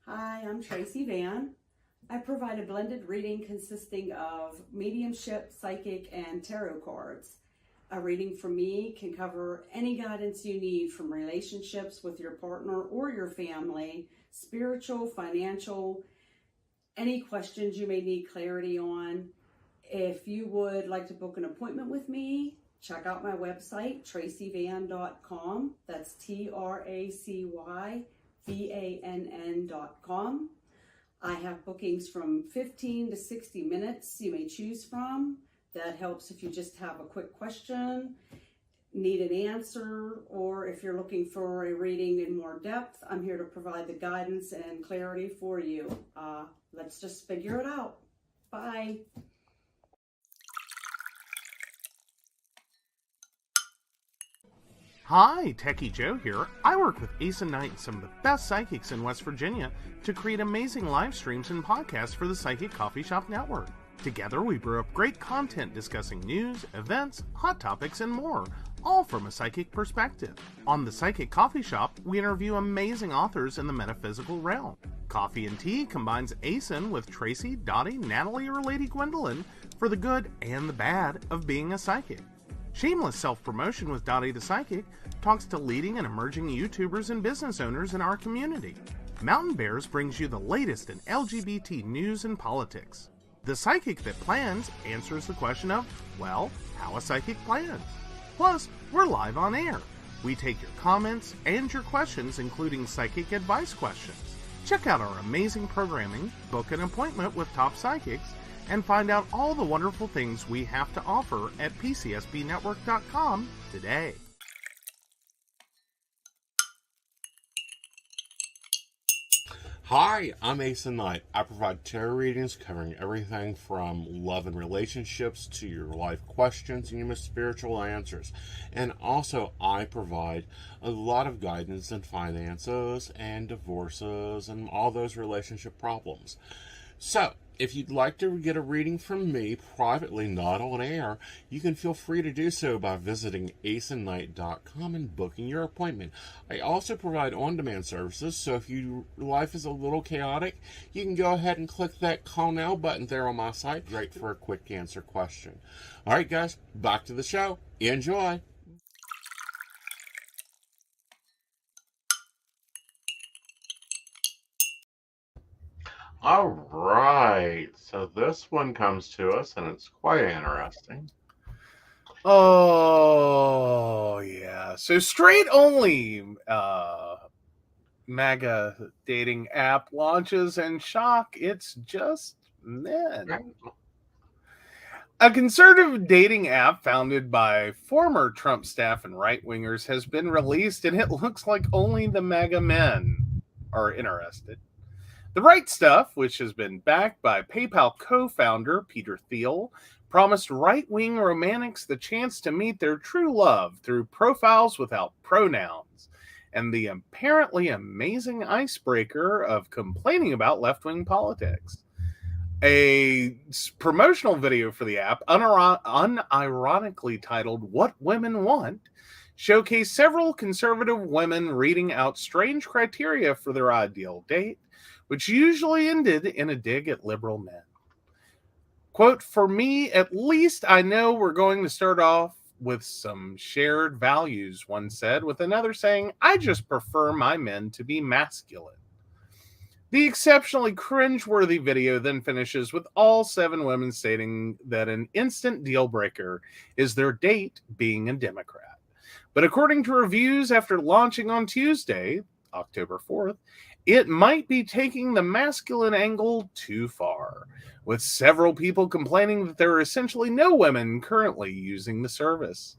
Hi, I'm Tracy Van. I provide a blended reading consisting of mediumship, psychic, and tarot cards. A reading from me can cover any guidance you need from relationships with your partner or your family, spiritual, financial, any questions you may need clarity on. If you would like to book an appointment with me, check out my website, tracyvann.com. That's TracyVann.com. I have bookings from 15 to 60 minutes you may choose from. That helps if you just have a quick question, need an answer, or if you're looking for a reading in more depth, I'm here to provide the guidance and clarity for you. Let's just figure it out. Bye. Hi, Techie Joe here. I work with Aeson and some of the best psychics in West Virginia to create amazing live streams and podcasts for the Psychic Coffee Shop Network. Together, we brew up great content discussing news, events, hot topics, and more, all from a psychic perspective. On the Psychic Coffee Shop, we interview amazing authors in the metaphysical realm. Coffee and Tea combines Aeson with Tracy, Dottie, Natalie, or Lady Gwendolyn for the good and the bad of being a psychic. Shameless Self-Promotion with Dottie the Psychic talks to leading and emerging YouTubers and business owners in our community. Mountain Bears brings you the latest in LGBT news and politics. The Psychic That Plans answers the question of, well, how a psychic plans. Plus, we're live on air. We take your comments and your questions, including psychic advice questions. Check out our amazing programming, book an appointment with top psychics, and find out all the wonderful things we have to offer at pcsbnetwork.com today. Hi, I'm Aeson. I provide tarot readings covering everything from love and relationships to your life questions and your most spiritual answers. And also, I provide a lot of guidance in finances and divorces and all those relationship problems. So, if you'd like to get a reading from me privately, not on air, you can feel free to do so by visiting aesonnight.com and booking your appointment. I also provide on-demand services, so if your life is a little chaotic, you can go ahead and click that call now button there on my site. Great for a quick answer question. All right, guys, back to the show. Enjoy. All right, so this one comes to us, and it's quite interesting. Oh, yeah. So straight only MAGA dating app launches and shock. It's just men. A conservative dating app founded by former Trump staff and right-wingers has been released, and it looks like only the MAGA men are interested. The Right Stuff, which has been backed by PayPal co-founder Peter Thiel, promised right-wing romantics the chance to meet their true love through profiles without pronouns, and the apparently amazing icebreaker of complaining about left-wing politics. A promotional video for the app, unironically titled What Women Want, showcased several conservative women reading out strange criteria for their ideal date, which usually ended in a dig at liberal men. Quote, "For me, at least I know we're going to start off with some shared values," one said, with another saying, "I just prefer my men to be masculine." The exceptionally cringeworthy video then finishes with all 7 women stating that an instant deal breaker is their date being a Democrat. But according to reviews after launching on Tuesday, October 4th, it might be taking the masculine angle too far, with several people complaining that there are essentially no women currently using the service.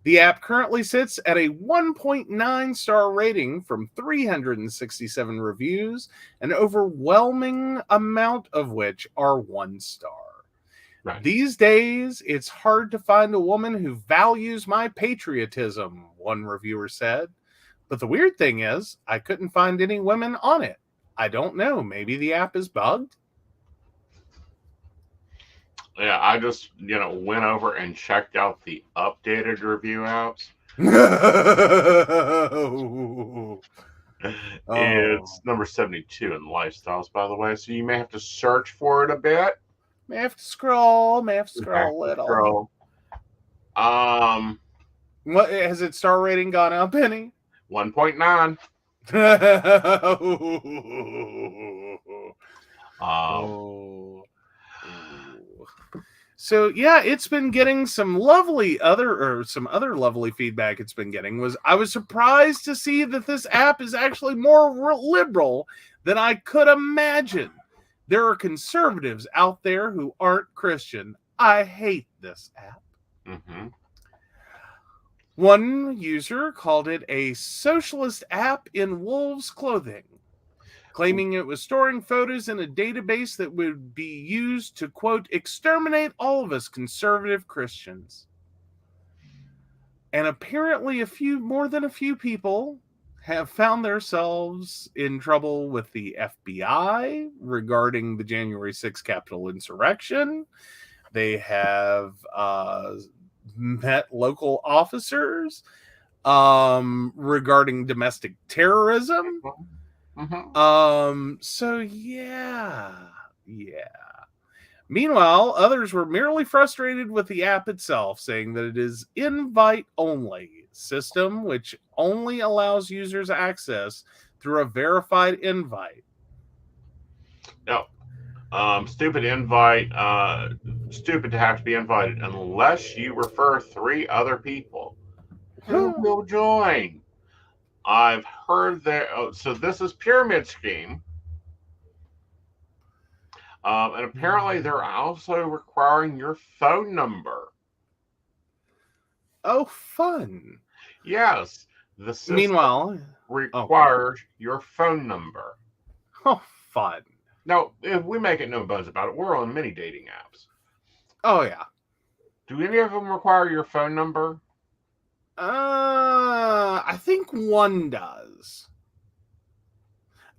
The app currently sits at a 1.9 star rating from 367 reviews, an overwhelming amount of which are 1 star. Right. These days, it's hard to find a woman who values my patriotism, one reviewer said. But the weird thing is, I couldn't find any women on it. I don't know. Maybe the app is bugged. Yeah, I just, went over and checked out the updated review apps. It's number 72 in lifestyles, by the way, so you may have to search for it a bit. May have to scroll a little. What has its star rating gone up any? 1.9. So yeah, it's been getting some other lovely feedback. It's been getting I was surprised to see that this app is actually more liberal than I could imagine. There are conservatives out there who aren't Christian. I hate this app. Mm-hmm. One user called it a socialist app in wolves' clothing, claiming it was storing photos in a database that would be used to, quote, exterminate all of us conservative Christians. And apparently more than a few people have found themselves in trouble with the FBI regarding the January 6th Capitol insurrection. They have met local officers regarding domestic terrorism. Mm-hmm. So yeah. Meanwhile, others were merely frustrated with the app itself, saying that it is invite-only system, which only allows users access through a verified invite. No. Stupid invite. Stupid to have to be invited unless you refer 3 other people who will join. I've heard that. So this is pyramid scheme. And apparently they're also requiring your phone number. Oh, fun. Yes. The system requires your phone number. Oh, fun. Now, if we make it no buzz about it, we're on many dating apps. Oh, yeah. Do any of them require your phone number? I think one does.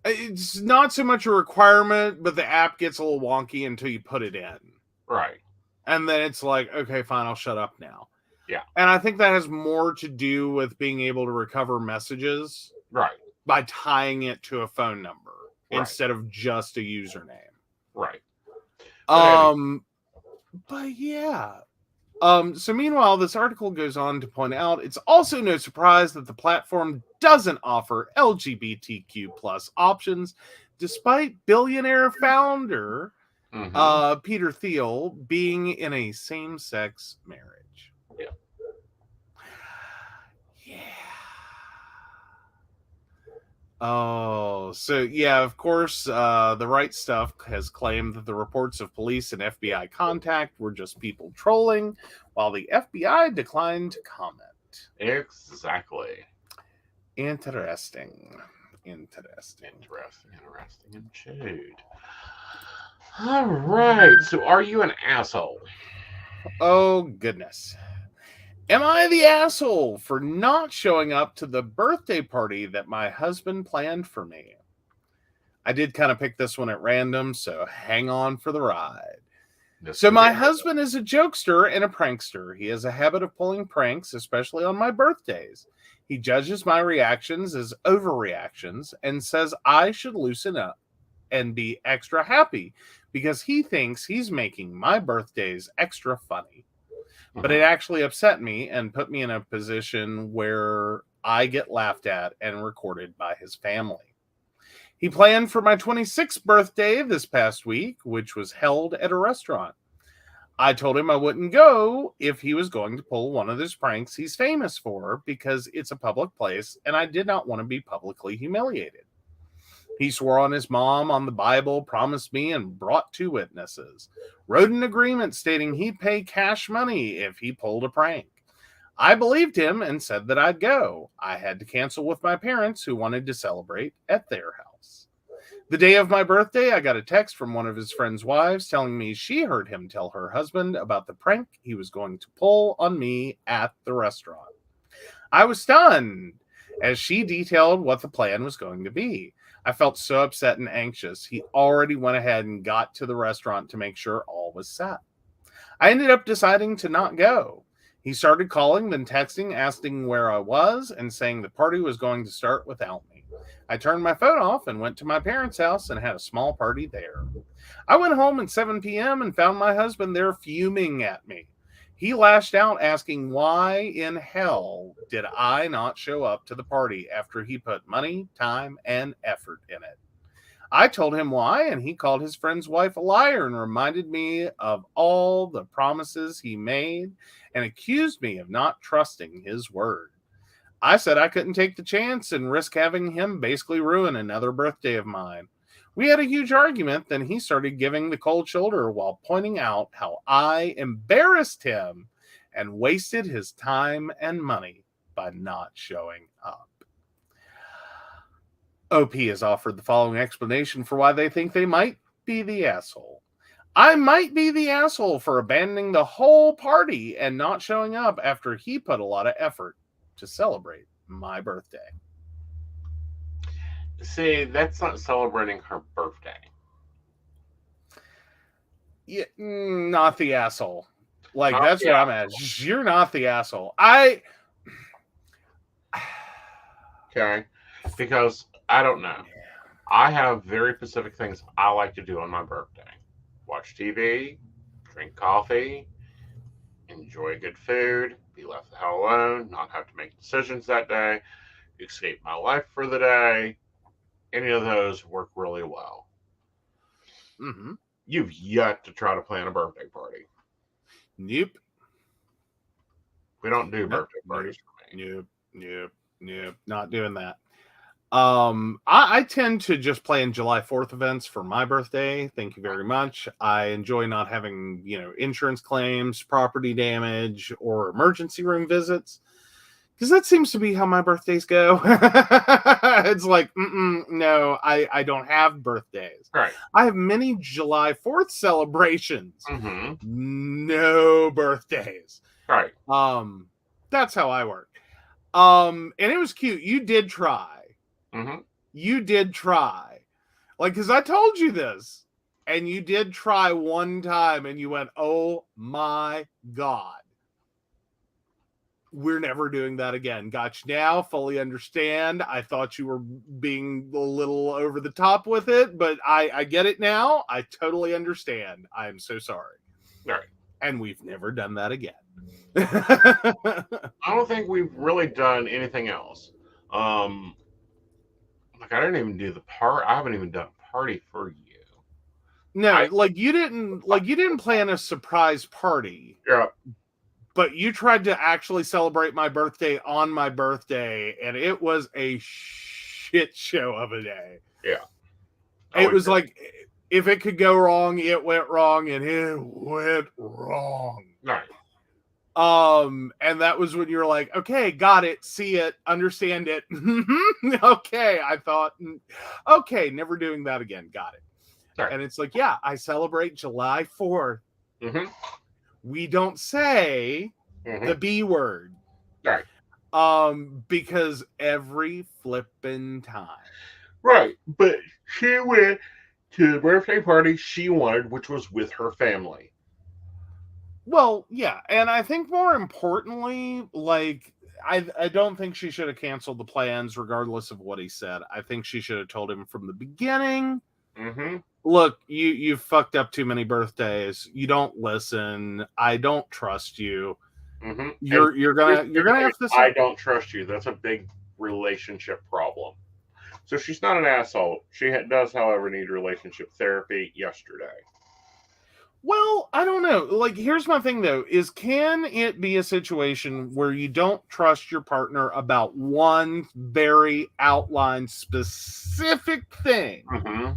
It's not so much a requirement, but the app gets a little wonky until you put it in. Right. And then it's like, okay, fine, I'll shut up now. Yeah. And I think that has more to do with being able to recover messages. Right. By tying it to a phone number instead of just a username. Right. But yeah. So meanwhile, this article goes on to point out it's also no surprise that the platform doesn't offer LGBTQ plus options, despite billionaire founder Peter Thiel being in a same-sex marriage. Yeah. Oh, so yeah, of course, the Right Stuff has claimed that the reports of police and FBI contact were just people trolling, while the FBI declined to comment. Exactly. Interesting indeed. All right, so are you an asshole? Oh, goodness. Am I the asshole for not showing up to the birthday party that my husband planned for me? I did kind of pick this one at random, so hang on for the ride. So my husband is a jokester and a prankster. He has a habit of pulling pranks, especially on my birthdays. He judges my reactions as overreactions and says I should loosen up and be extra happy because he thinks he's making my birthdays extra funny. But it actually upset me and put me in a position where I get laughed at and recorded by his family. He planned for my 26th birthday this past week, which was held at a restaurant. I told him I wouldn't go if he was going to pull one of those pranks he's famous for because it's a public place and I did not want to be publicly humiliated. He swore on his mom, on the Bible, promised me, and brought 2 witnesses. Wrote an agreement stating he'd pay cash money if he pulled a prank. I believed him and said that I'd go. I had to cancel with my parents who wanted to celebrate at their house. The day of my birthday, I got a text from one of his friend's wives telling me she heard him tell her husband about the prank he was going to pull on me at the restaurant. I was stunned as she detailed what the plan was going to be. I felt so upset and anxious. He already went ahead and got to the restaurant to make sure all was set. I ended up deciding to not go. He started calling, then texting, asking where I was, and saying the party was going to start without me. I turned my phone off and went to my parents' house and had a small party there. I went home at 7 p.m. and found my husband there fuming at me. He lashed out asking why in hell did I not show up to the party after he put money, time, and effort in it. I told him why, and he called his friend's wife a liar and reminded me of all the promises he made and accused me of not trusting his word. I said I couldn't take the chance and risk having him basically ruin another birthday of mine. We had a huge argument, then he started giving the cold shoulder while pointing out how I embarrassed him and wasted his time and money by not showing up. OP has offered the following explanation for why they think they might be the asshole. I might be the asshole for abandoning the whole party and not showing up after he put a lot of effort to celebrate my birthday. See, that's not celebrating her birthday. Yeah, not the asshole. Like, Not that's the where I'm at. You're not the asshole. Okay? Because, I don't know. I have very specific things I like to do on my birthday. Watch TV, drink coffee, enjoy good food, be left the hell alone, not have to make decisions that day, escape my life for the day. Any of those work really well. Mm-hmm. You've yet to try to plan a birthday party. Nope. We don't do birthday parties for me. Nope. Not doing that. I tend to just plan July 4th events for my birthday. Thank you very much. I enjoy not having, insurance claims, property damage, or emergency room visits. Because that seems to be how my birthdays go. It's like, no, I don't have birthdays. Right. I have many July 4th celebrations. Mm-hmm. No birthdays. Right. That's how I work. And it was cute. You did try. Mm-hmm. You did try. Like, because I told you this. And you did try one time and you went, oh my God. We're never doing that again. Gotcha now. Fully understand. I thought you were being a little over the top with it, but I get it now. I totally understand. I'm so sorry. All right. And we've never done that again. I don't think we've really done anything else. Like I didn't even do the part. I haven't even done a party for you. No, you didn't plan a surprise party. Yeah. But you tried to actually celebrate my birthday on my birthday, and it was a shit show of a day. Yeah. It was like, if it could go wrong, it went wrong, and it went wrong. Right. And that was when you were like, okay, got it, see it, understand it. Okay, I thought, okay, never doing that again, got it. Right. And it's like, yeah, I celebrate July 4th. Mm-hmm. We don't say the B word. Right. Because every flippin' time. Right. But she went to the birthday party she wanted, which was with her family. Well, yeah. And I think more importantly, like, I don't think she should have canceled the plans regardless of what he said. I think she should have told him from the beginning. Mm-hmm. Look, you fucked up too many birthdays. You don't listen. I don't trust you. Mm-hmm. You're gonna have to say, I don't trust you. That's a big relationship problem. So she's not an asshole. She does, however, need relationship therapy yesterday. Well, I don't know. Like, here's my thing though: is can it be a situation where you don't trust your partner about one very outlined specific thing? Mm-hmm.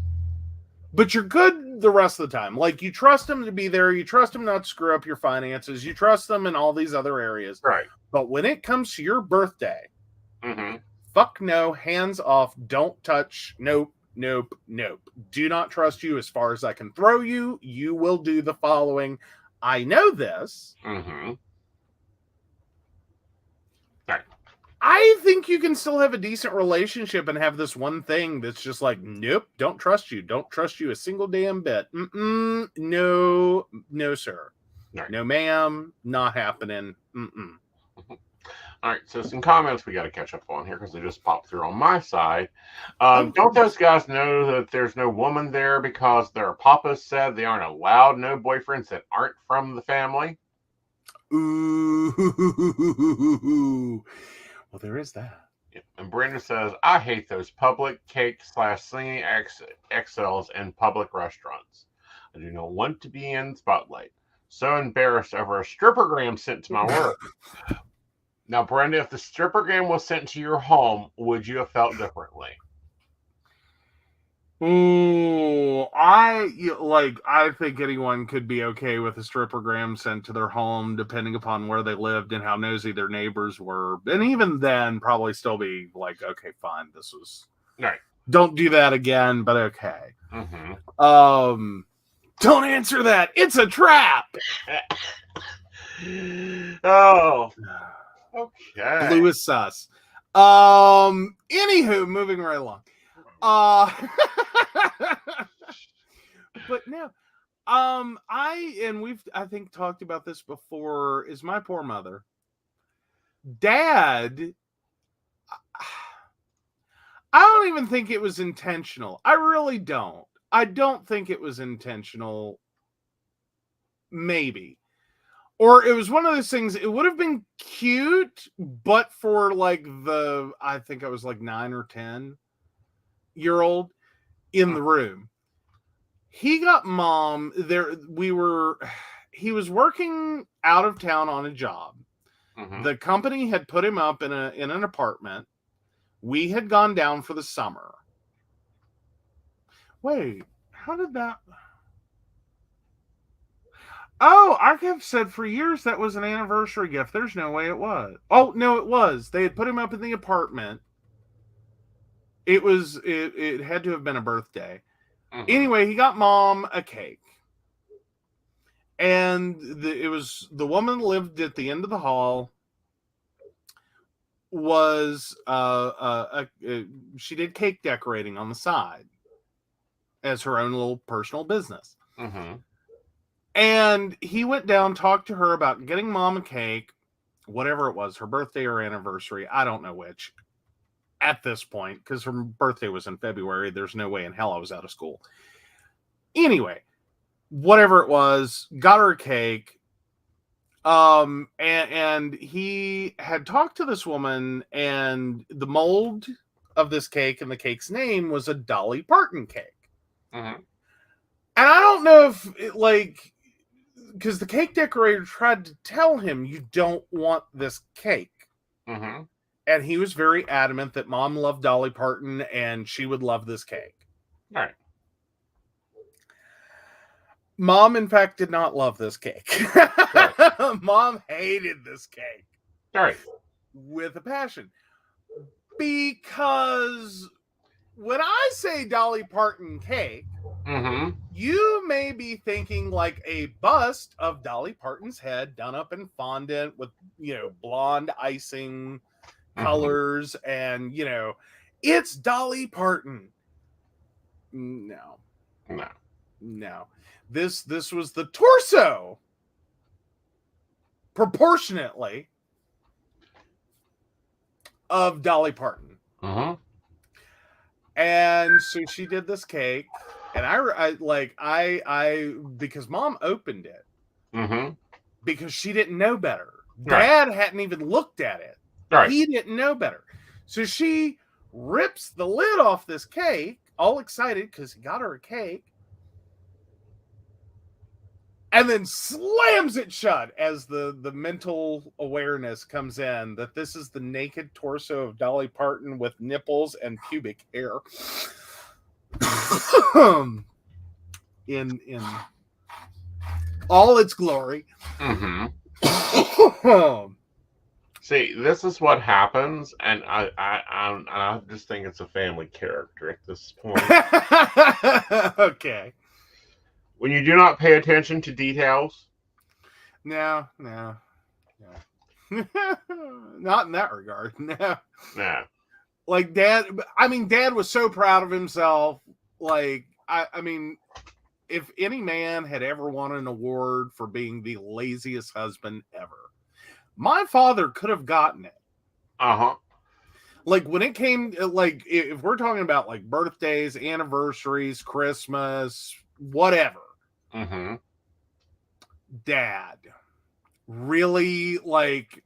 But you're good the rest of the time. Like, you trust them to be there. You trust them not to screw up your finances. You trust them in all these other areas. Right. But when it comes to your birthday, fuck no, hands off, don't touch, nope. Do not trust you as far as I can throw you. You will do the following. I know this. Mm-hmm. Right. I think you can still have a decent relationship and have this one thing that's just like, nope, don't trust you. Don't trust you a single damn bit. No, sir. Right. No, ma'am. Not happening. All right, so some comments we got to catch up on here because they just popped through on my side. Don't those guys know that there's no woman there because their papas said they aren't allowed no boyfriends that aren't from the family? Ooh. Well, there is that. Yep. And Brenda says, I hate those public cake/singing XLs in public restaurants. I do not want to be in the spotlight. So embarrassed over a strippergram sent to my work. Now, Brenda, if the strippergram was sent to your home, would you have felt differently? Ooh, I think anyone could be okay with a strippergram sent to their home, depending upon where they lived and how nosy their neighbors were. And even then, probably still be like, okay, fine, this was right. Don't do that again, but okay. Mm-hmm. Don't answer that. It's a trap. Oh. Okay. Blue is sus. Anywho, moving right along. But no. I think talked about this before, is my poor mother. Dad, I don't even think it was intentional. I really don't. I don't think it was intentional. Maybe. Or it was one of those things, it would have been cute, but for I think I was 9 or 10-year-old in the room. He got mom there. He was working out of town on a job. Mm-hmm. The company had put him up in an apartment. We had gone down for the summer. Wait, how did that... Oh, I have said for years that was an anniversary gift. There's no way it was. Oh, no, it was. They had put him up in the apartment. It had to have been a birthday. Mm-hmm. Anyway, he got mom a cake. And the woman lived at the end of the hall. She did cake decorating on the side as her own little personal business. Mm-hmm. And he went down, talked to her about getting mom a cake, whatever it was, her birthday or anniversary. I don't know which at this point, because her birthday was in February. There's no way in hell I was out of school. Anyway, whatever it was, got her a cake. And he had talked to this woman, and the mold of this cake and the cake's name was a Dolly Parton cake. Mm-hmm. And I don't know if because the cake decorator tried to tell him, you don't want this cake. Mm-hmm. And he was very adamant that mom loved Dolly Parton and she would love this cake. All right. Mom, in fact, did not love this cake. Right. Mom hated this cake. All right. With a passion. Because when I say Dolly Parton cake, mm-hmm. you may be thinking like a bust of Dolly Parton's head done up in fondant with, blonde icing colors, and, it's Dolly Parton. No. This was the torso, proportionately, of Dolly Parton. Mm-hmm. And so she did this cake, and I because mom opened it, mm-hmm. because she didn't know better. Right. Dad hadn't even looked at it. Right. He didn't know better. So she rips the lid off this cake, all excited because he got her a cake, and then slams it shut as the mental awareness comes in that this is the naked torso of Dolly Parton with nipples and pubic hair. in all its glory. Mm-hmm. See, this is what happens, and I just think it's a family character at this point. Okay. When you do not pay attention to details. No. Not in that regard. No. Nah. Like Dad was so proud of himself. Like, I mean, if any man had ever won an award for being the laziest husband ever, my father could have gotten it. Uh-huh. Like, when it came, like, if we're talking about, like, birthdays, anniversaries, Christmas, whatever, Mm-hmm. Dad really, like,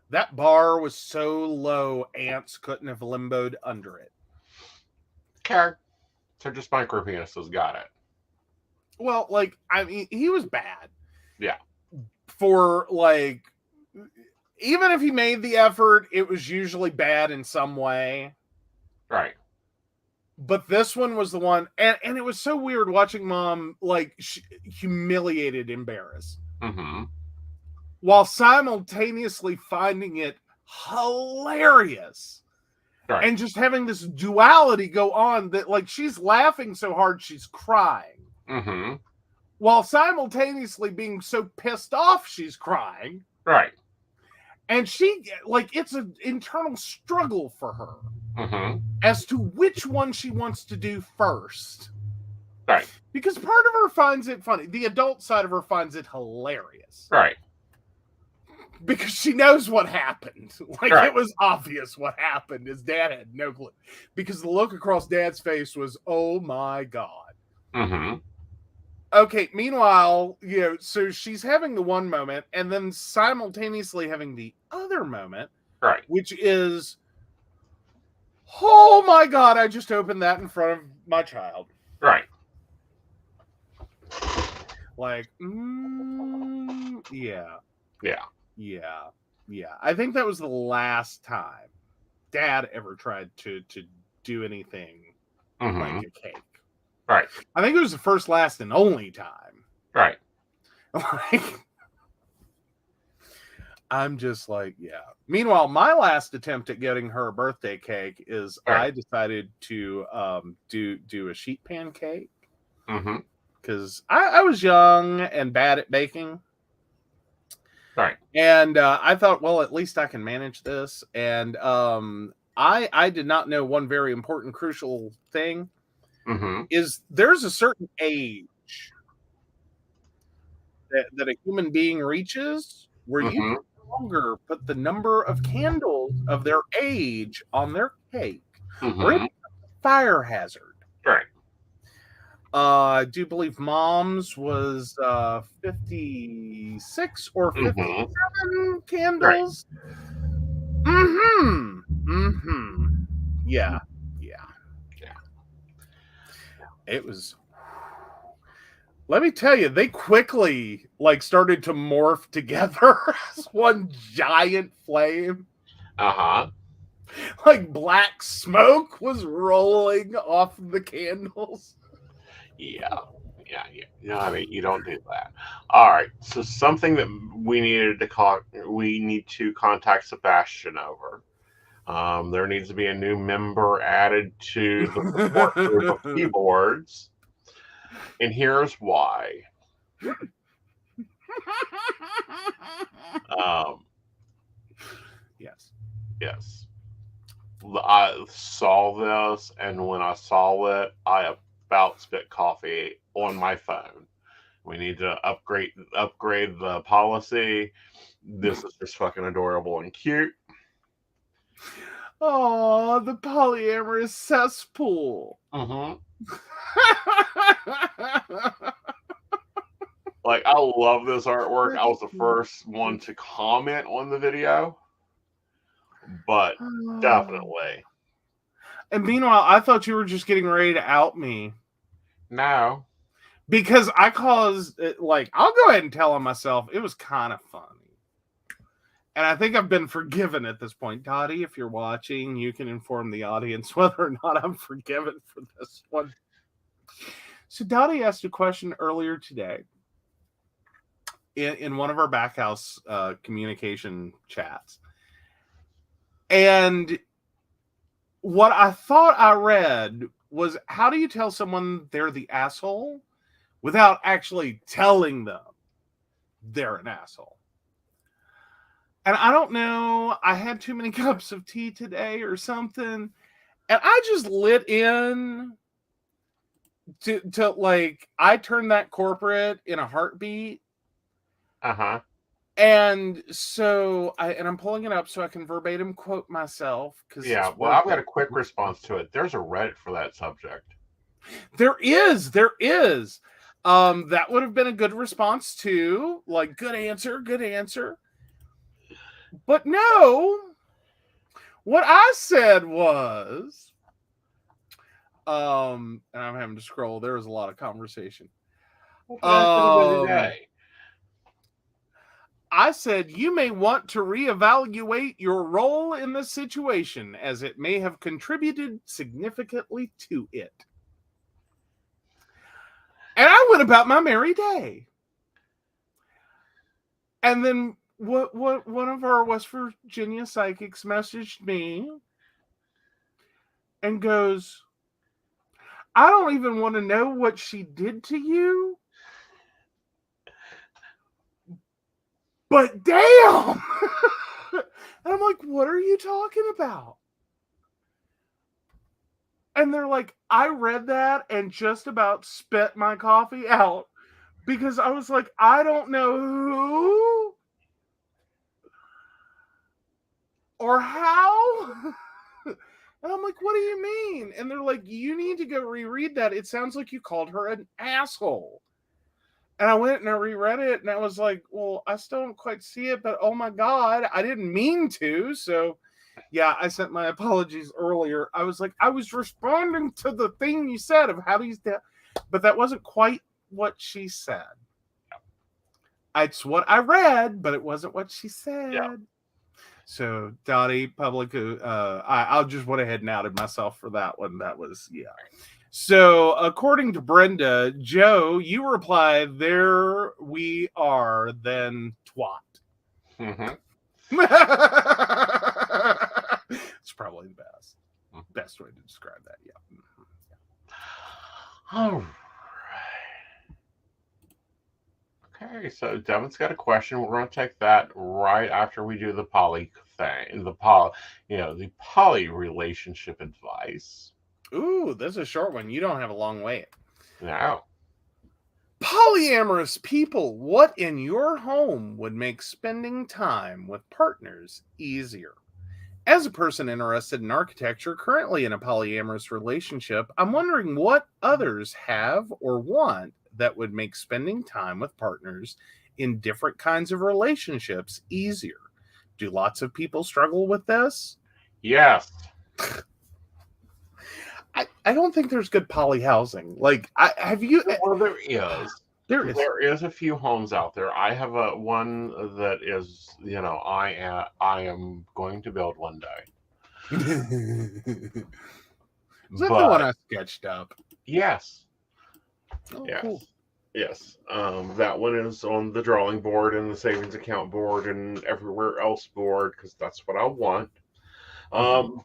that bar was so low, ants couldn't have limboed under it. Okay. So just micro penises got it. Well, like, I mean, he was bad. Yeah. For, like, even if he made the effort, it was usually bad in some way. Right. But this one was the one, and it was so weird watching Mom, like, humiliated, embarrassed, Mm-hmm. while simultaneously finding it hilarious. Right. And just having this duality go on that, like, she's laughing so hard she's crying. Mm-hmm. While simultaneously being so pissed off she's crying. Right. And she, like, it's an internal struggle for her Mm-hmm. as to which one she wants to do first. Right. Because part of her finds it funny. The adult side of her finds it hilarious. Right. Because she knows what happened. Like, Right. It was obvious what happened. His dad had no clue. Because the look across Dad's face was, oh my God. Mm-hmm. Okay, meanwhile, so she's having the one moment and then simultaneously having the other moment. Right. Which is, oh my God, I just opened that in front of my child. Right. Like, yeah. Yeah. Yeah. I think that was the last time Dad ever tried to do anything Mm-hmm. like a cake. Right. I think it was the first, last, and only time. Right. Like, I'm just like, yeah. Meanwhile, my last attempt at getting her a birthday cake is Right. I decided to do a sheet pan cake. Mm-hmm. Because I was young and bad at baking. Right. And I thought, well, at least I can manage this. And I did not know one very important, crucial thing. Mm-hmm. Is there's a certain age that a human being reaches where you can no longer put the number of candles of their age on their cake, or it becomes a fire hazard. Right. I do believe Mom's was 56 or 57 candles. Mm-hmm. Yeah. It was. Let me tell you, they quickly started to morph together as one giant flame. Uh-huh. Like black smoke was rolling off the candles. Yeah. No, I mean, you don't do that. All right. So something that we need to contact Sebastian over. There needs to be a new member added to the support group of keyboards. And here's why. Yes. I saw this, and when I saw it, I about spit coffee on my phone. We need to upgrade the policy. This is just fucking adorable and cute. Oh, the polyamorous cesspool. Mm-hmm. Like, I love this artwork. I was the first one to comment on the video, but definitely. And meanwhile, I thought you were just getting ready to out me. No. Because I caused, I'll go ahead and tell on myself, it was kind of funny. And I think I've been forgiven at this point. Dottie, if you're watching, you can inform the audience whether or not I'm forgiven for this one. So Dottie asked a question earlier today in one of our backhouse communication chats. And what I thought I read was, how do you tell someone they're the asshole without actually telling them they're an asshole? And I don't know, I had too many cups of tea today or something, and I just lit in to like, I turned that corporate in a heartbeat. Uh-huh. And so I'm pulling it up so I can verbatim quote myself, because Yeah, well, I've got a quick response to it. There's a Reddit for that subject. There is. That would have been a good response too. Like, good answer. But no, what I said was, and I'm having to scroll. There was a lot of conversation. I said, you may want to reevaluate your role in the situation, as it may have contributed significantly to it. And I went about my merry day. And then what one of our West Virginia psychics messaged me and goes, I don't even want to know what she did to you, but damn. And I'm like, what are you talking about? And they're like, I read that and just about spit my coffee out, because I was like, I don't know who or how. And I'm like, what do you mean? And they're like, you need to go reread that. It sounds like you called her an asshole. And I went and I reread it, and I was like, well, I still don't quite see it, but oh my God, I didn't mean to. So yeah, I sent my apologies earlier. I was like, I was responding to the thing you said of how he's dead, but that wasn't quite what she said. It's what I read, but it wasn't what she said. Yeah. So Dottie, public, I'll just went ahead and outed myself for that one. That was, yeah. So according to Brenda, Joe, you replied, there we are, then twat. Mm-hmm. It's probably the best way to describe that. Yeah. All right. Okay, so Devin's got a question. We're going to take that right after we do the poly thing, the poly relationship advice. Ooh, this is a short one. You don't have a long wait. No. Polyamorous people, what in your home would make spending time with partners easier? As a person interested in architecture, currently in a polyamorous relationship, I'm wondering what others have or want that would make spending time with partners in different kinds of relationships easier. Do lots of people struggle with this? Yes. I don't think there's good poly housing. Like, have you? Well, there is. There is a few homes out there. I have one that is, I am going to build one day. Is that the one I sketched up? Yes. Oh, yes. Cool. Yes. That one is on the drawing board and the savings account board and everywhere else board, because that's what I want.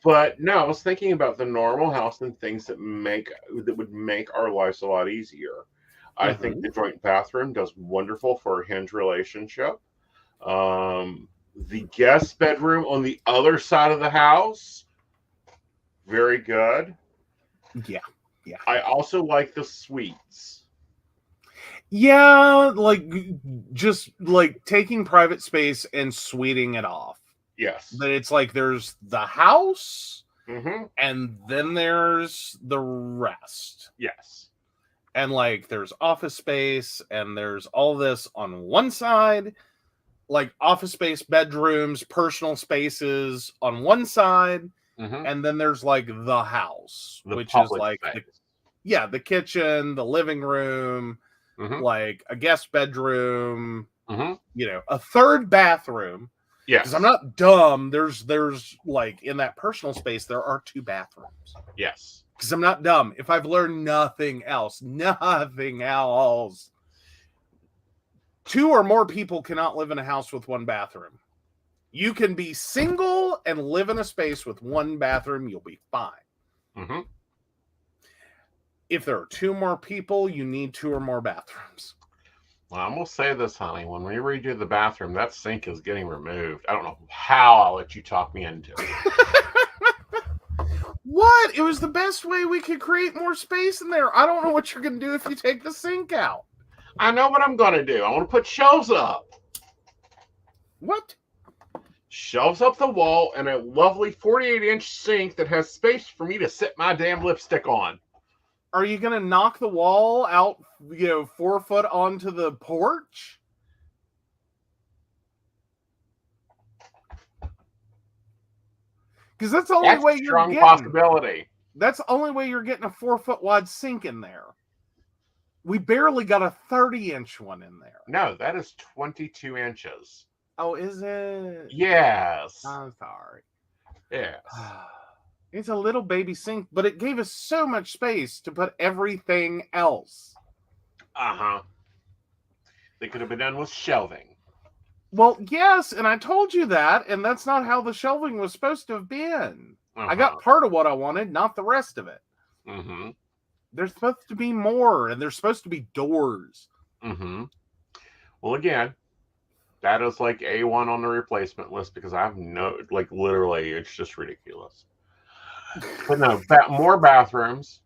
But no, I was thinking about the normal house and things that would make our lives a lot easier. I think the joint bathroom does wonderful for a hinge relationship. The guest bedroom on the other side of the house, very good. Yeah. I also like the suites. Yeah, like just like taking private space and suiting it off. Yes. But it's like there's the house, mm-hmm. and then there's the rest. Yes. And like there's office space, and there's all this on one side, like office space, bedrooms, personal spaces on one side, and then there's like the house, which is like the kitchen, the living room, like a guest bedroom, a third bathroom. Yes. Because I'm not dumb. There's like in that personal space, there are 2 bathrooms. Yes. Because I'm not dumb. If I've learned nothing else, 2 or more people cannot live in a house with 1 bathroom. You can be single and live in a space with 1 bathroom. You'll be fine. If there are 2 more people, you need 2 or more bathrooms. Well, I'm gonna say this, honey. When we redo the bathroom, that sink is getting removed. I don't know how I'll let you talk me into it. What? It was the best way we could create more space in there. I don't know what you're going to do if you take the sink out. I know what I'm going to do. I want to put shelves up. What? Shelves up the wall and a lovely 48-inch sink that has space for me to sit my damn lipstick on. Are you going to knock the wall out, 4 foot onto the porch? Because that's the only way you're getting. Possibility. That's the only way you're getting a 4 foot wide sink in there. We barely got a 30-inch one in there. No, that is 22 inches. Oh, is it? Yes. I'm sorry. Yes. It's a little baby sink, but it gave us so much space to put everything else. Uh-huh. They could have been done with shelving. Well, yes, and I told you that, and that's not how the shelving was supposed to have been. I got part of what I wanted, not the rest of it. Mm-hmm. There's supposed to be more, and there's supposed to be doors. Mm-hmm. Well, again, that is like A1 on the replacement list because I have literally, it's just ridiculous. But no, more bathrooms,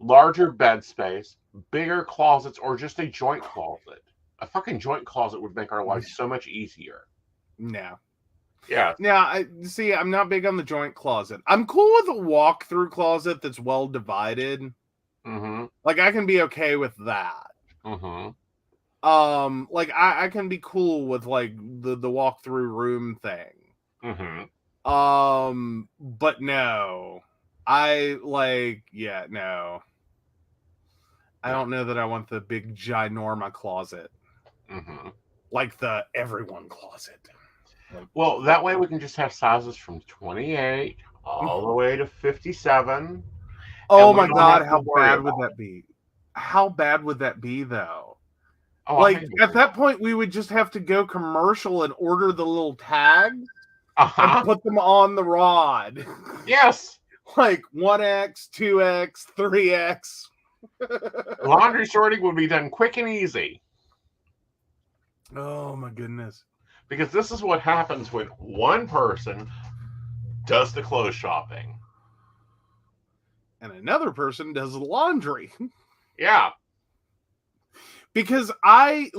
larger bed space, bigger closets, or just a joint closet. A fucking joint closet would make our life so much easier. No. Yeah. Now, I'm not big on the joint closet. I'm cool with a walk-through closet that's well divided. Mm-hmm. Like, I can be okay with that. Mm-hmm. I can be cool with, the walk-through room thing. Mm-hmm. But no. No. I don't know that I want the big ginorma closet. Mm-hmm. Like the everyone closet. Well, that way we can just have sizes from 28 all the way to 57. Oh my God, how bad would that be? How bad would that be, though? Oh, at that point, we would just have to go commercial and order the little tags and put them on the rod. Yes. Like 1X, 2X, 3X. Laundry sorting would be done quick and easy. Oh my goodness. Because this is what happens when one person does the clothes shopping. And another person does the laundry. Yeah. Because I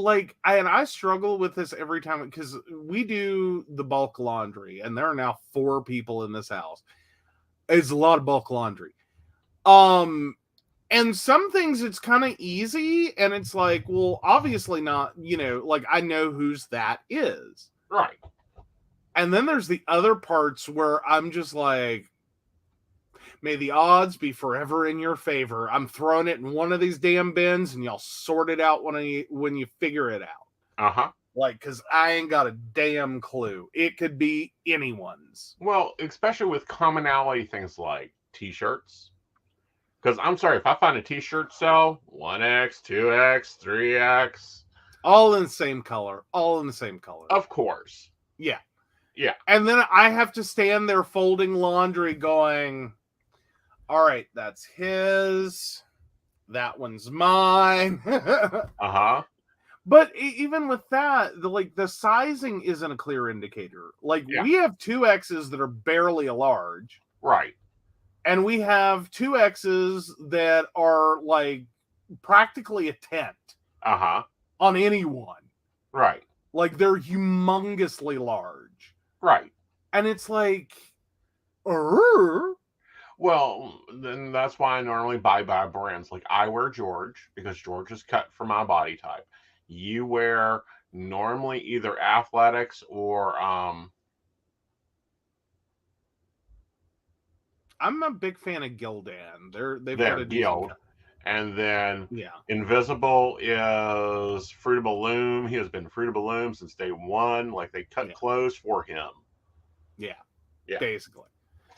struggle with this every time because we do the bulk laundry and there are now 4 people in this house. It's a lot of bulk laundry. And some things it's kind of easy and it's like, well, obviously not, I know whose that is. Right. And then there's the other parts where I'm just like, may the odds be forever in your favor. I'm throwing it in one of these damn bins and y'all sort it out when you figure it out. Uh-huh. Because I ain't got a damn clue. It could be anyone's. Well, especially with commonality things like t-shirts. Because I'm sorry, if I find a t-shirt sell, 1X, 2X, 3X. All in the same color. Of course. Yeah. Yeah. And then I have to stand there folding laundry going, all right, that's his. That one's mine. Uh-huh. But even with that, the sizing isn't a clear indicator. We have 2Xs that are barely a large. Right. And we have 2Xs that are practically a tent. Uh-huh. On anyone. Right. They're humongously large. Right. And it's Well, then that's why I normally buy brands. I wear George because George is cut for my body type. You wear normally either Athletics or I'm a big fan of Gildan. They've they're got a Guild. And then yeah. Invisible is Fruit of the Loom. He has been Fruit of the Loom since day one. They cut clothes for him. Yeah. Yeah. Basically.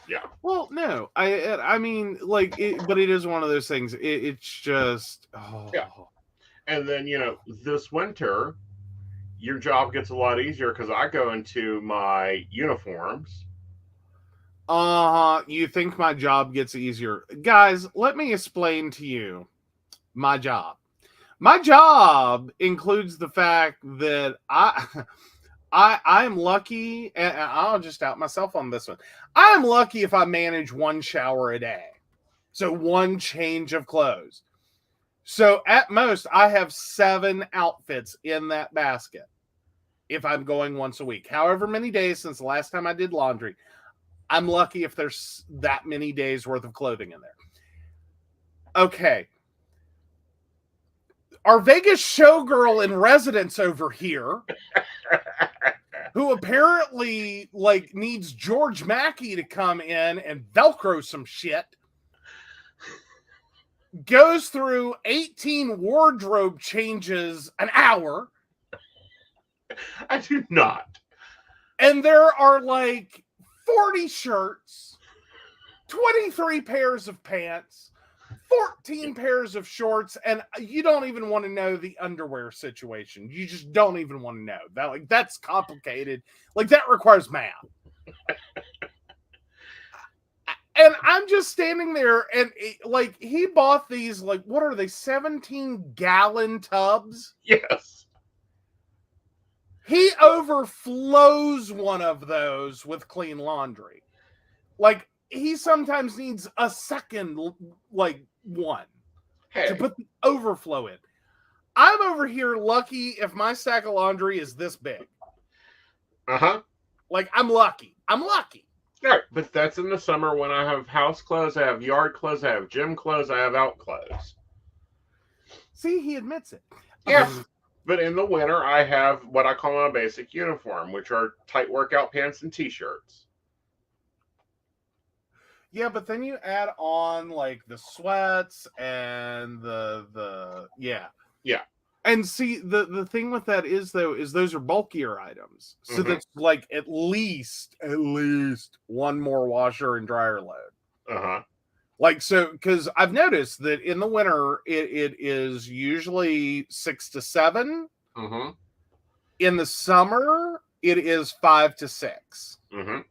Yeah. Well, no. I mean, but it is one of those things. It's just Yeah. And then, this winter, your job gets a lot easier because I go into my uniforms. You think my job gets easier? Guys, let me explain to you my job. My job includes the fact that I am lucky, and I'll just out myself on this one. I am lucky if I manage one shower a day. So one change of clothes. So at most, I have 7 outfits in that basket if I'm going once a week. However many days since the last time I did laundry, I'm lucky if there's that many days worth of clothing in there. Okay. Our Vegas showgirl in residence over here, who apparently needs George Mackey to come in and Velcro some shit, goes through 18 wardrobe changes an hour. I do not. And there are 40 shirts, 23 pairs of pants, 14 pairs of shorts, and you don't even want to know the underwear situation. You just don't even want to know. That's complicated. That requires math. And I'm just standing there, and he bought these, what are they, 17-gallon tubs? Yes. He overflows one of those with clean laundry. He sometimes needs a second, one to put the overflow in. I'm over here lucky if my stack of laundry is this big. Uh-huh. I'm lucky. I'm lucky. Right, but that's in the summer when I have house clothes, I have yard clothes, I have gym clothes, I have out clothes. See, he admits it. Yeah. But in the winter, I have what I call my basic uniform, which are tight workout pants and t-shirts. Yeah, but then you add on the sweats and yeah. And see, the thing with that is those are bulkier items. So that's at least one more washer and dryer load. Uh-huh. So, because I've noticed that in the winter, it is usually 6 to 7. Mm-hmm. In the summer, it is 5 to 6. Mm-hmm.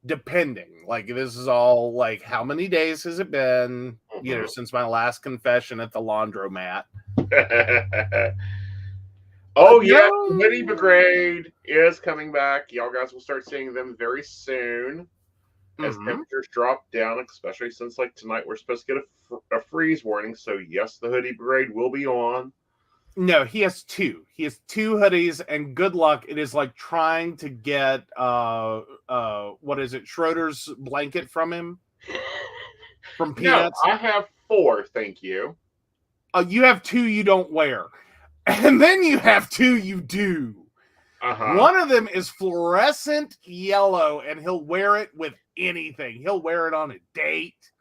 Depending. This is all how many days has it been, since my last confession at the laundromat. Oh, yeah. The hoodie brigade is coming back. Y'all guys will start seeing them very soon as temperatures drop down, especially since tonight we're supposed to get a freeze warning. So yes, the hoodie brigade will be on. No, he has 2. He has 2 hoodies, and good luck. It is trying to get what is it, Schroeder's blanket from him? From Peanuts? No, I have 4, thank you. You have 2 you don't wear. And then you have 2 you do. Uh-huh. One of them is fluorescent yellow, and he'll wear it with anything. He'll wear it on a date.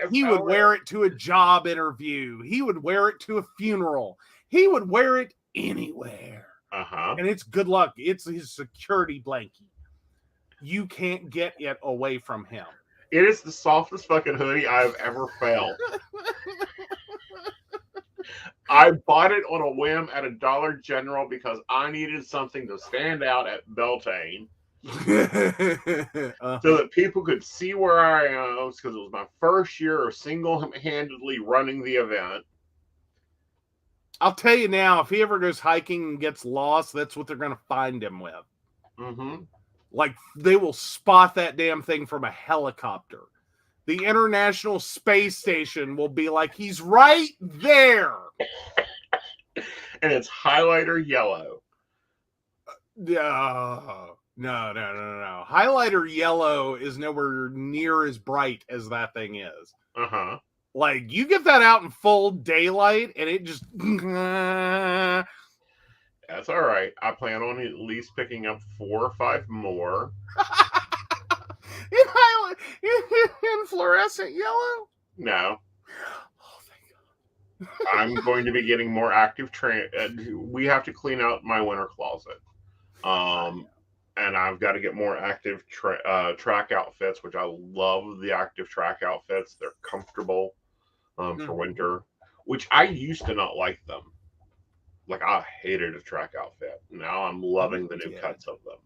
He would wear it to a job interview. He would wear it to a funeral. He would wear it anywhere. Uh-huh. And it's good luck. It's his security blanket. You can't get it away from him. It is the softest fucking hoodie I've ever felt. I bought it on a whim at a Dollar General because I needed something to stand out at Beltane. So that people could see where I am, because it was my first year of single-handedly running the event. I'll tell you now, if he ever goes hiking and gets lost, that's what they're going to find him with. Mm-hmm. They will spot that damn thing from a helicopter. The International Space Station will be he's right there. And it's highlighter yellow. No. Highlighter yellow is nowhere near as bright as that thing is. Uh-huh. You get that out in full daylight, and it just... That's all right. I plan on at least picking up 4 or 5 more. In fluorescent yellow? No. Oh, thank God. I'm going to be getting more active we have to clean out my winter closet. And I've got to get more active track outfits, which I love the active track outfits. They're comfortable for winter, which I used to not like them. I hated a track outfit. Now I'm loving the new cuts of them.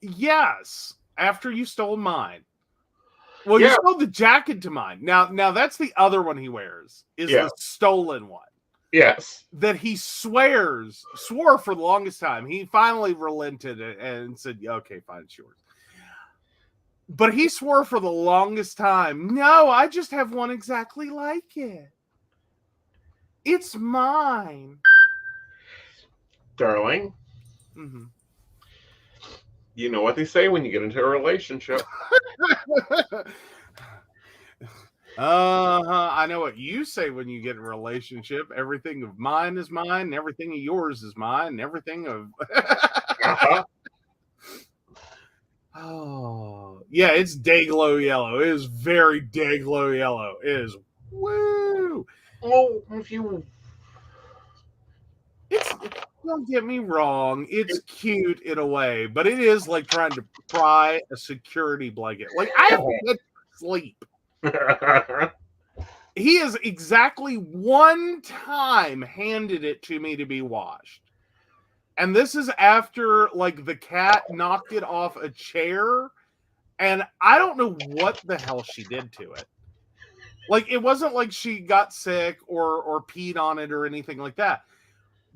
Yes, after you stole mine. Well, you stole the jacket to mine. Now that's the other one he wears, is the stolen one. Yes. That he swore for the longest time. He finally relented and said, okay, fine, it's yours. But he swore for the longest time, no, I just have one exactly like it. It's mine. Darling, Mm-hmm. you know what they say when you get into a relationship. I know what you say when you get in a relationship. Everything of mine is mine, and everything of yours is mine, and everything of... Uh-huh. Oh, yeah, it's day glow yellow. It is very day glow yellow. It is woo. Well, if you... Don't get me wrong, it's cute in a way, but it is like trying to pry a security blanket. Like, I have to get to sleep. He has exactly one time handed it to me to be washed. And this is after, like, the cat knocked it off a chair, and I don't know what the hell she did to it. Like, it wasn't like she got sick or peed on it or anything like that.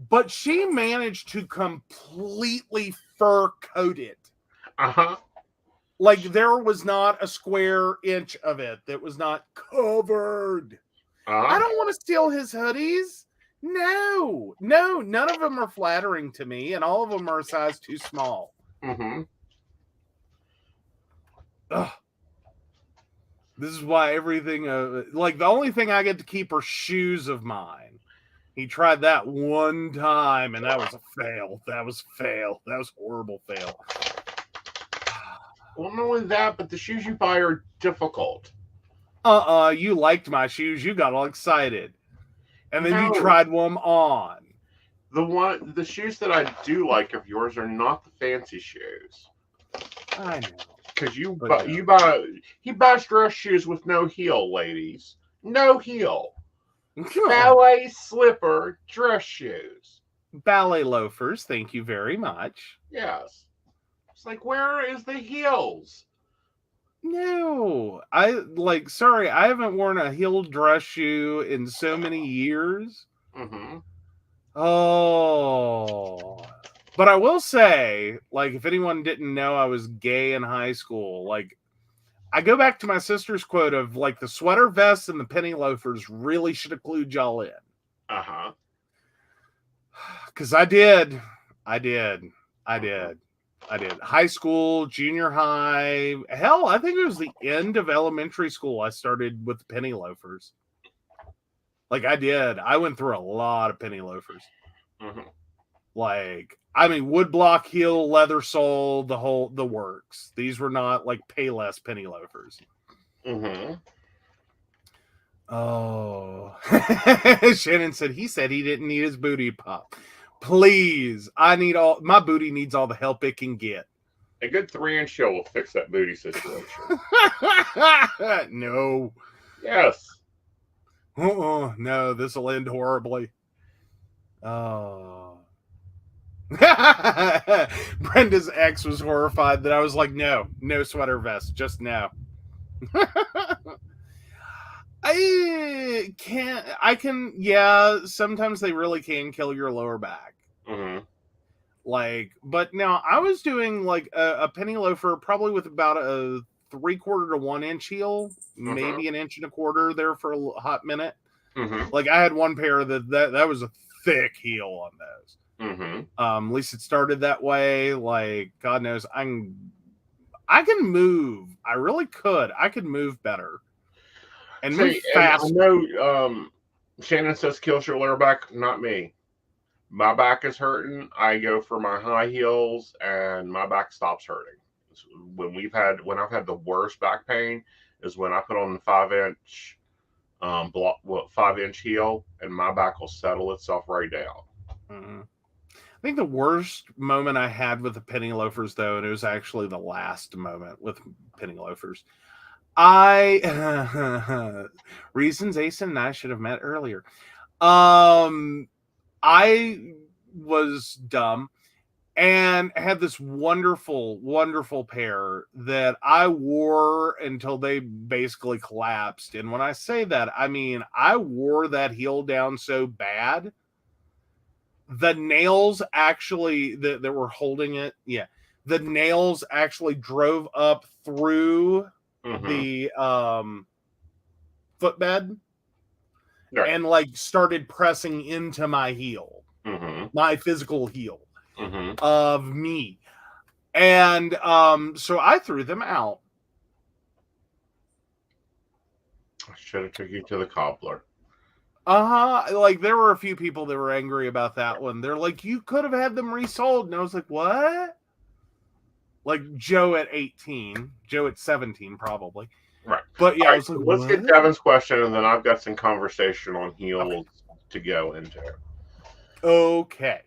But she managed to completely fur coat it. Uh-huh. Like, there was not a square inch of it that was not covered. I don't want to steal his hoodies. No, none of them are flattering to me, and all of them are a size too small. Mm-hmm. Ugh. This is why everything, like, the only thing I get to keep are shoes of mine. He tried that one time, and that was a fail. That was horrible fail. Well, not only that, but the shoes you buy are difficult. You liked my shoes. You got all excited. And then you tried them on. The shoes that I do like of yours are not the fancy shoes. I know. Because he buys dress shoes with no heel, ladies. No heel. Ballet slipper dress shoes. Ballet loafers, thank you very much. Yes. It's like, where is the heels? No. Sorry, I haven't worn a heeled dress shoe in so many years. Mm-hmm. Oh. But I will say, like, if anyone didn't know I was gay in high school, like, I go back to my sister's quote of, like, the sweater vests and the penny loafers really should have clued y'all in. Uh-huh. Because I did. High school, junior high. Hell, I think it was the end of elementary school I started with the penny loafers. Like, I did. I went through a lot of penny loafers. Mm-hmm. Like, I mean, woodblock heel, leather sole, the works. These were not like Payless penny loafers. Mm-hmm. Oh. Shannon said he didn't need his booty pop. Please, my booty needs all the help it can get. A good 3-inch heel will fix that booty situation. No. Yes. No, this will end horribly. Oh. Brenda's ex was horrified that I was like, no sweater vest, just no. Sometimes they really can kill your lower back. Mm-hmm. Like, but now I was doing like a penny loafer, probably with about a 3/4 to 1 inch heel, maybe 1.25 inches there for a hot minute. Mm-hmm. Like, I had one pair that was a thick heel on those. Mm-hmm. At least it started that way. Like, God knows, I can move. I really could. I could move better and move faster. I know Shannon says kills your lower back. Not me. My back is hurting. I go for my high heels, and my back stops hurting. When I've had the worst back pain is when I put on the 5-inch 5-inch heel, and my back will settle itself right down. Mm-hmm. I think the worst moment I had with the penny loafers, though, and it was actually the last moment with penny loafers. Reasons Aeson and I should have met earlier. I was dumb, and had this wonderful, wonderful pair that I wore until they basically collapsed. And when I say that, I mean, I wore that heel down so bad. The nails actually that were holding it, the nails actually drove up through the footbed and like started pressing into my heel, my physical heel of me. And so I threw them out. I should have took you to the cobbler. Like there were a few people that were angry about that one. They're like, you could have had them resold. And I was like, what? Like Joe at 18, Joe at 17, probably. Right. But yeah, right, I was like, let's what? get Devin's question, and then I've got some conversation on heels to go into. Okay.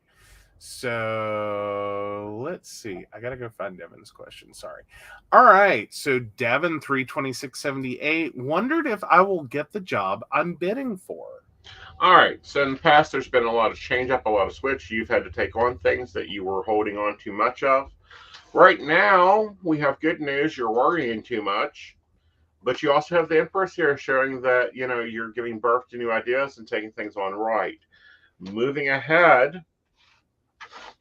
So let's see. I gotta go find Devin's question. Sorry. All right. So Devin 32678 wondered if I will get the job I'm bidding for. All right. So in the past, there's been a lot of change up, a lot of switch. You've had to take on things that you were holding on too much of. Right now, we have good news. You're worrying too much, but you also have the Empress here showing that, you know, you're giving birth to new ideas and taking things on right. Moving ahead,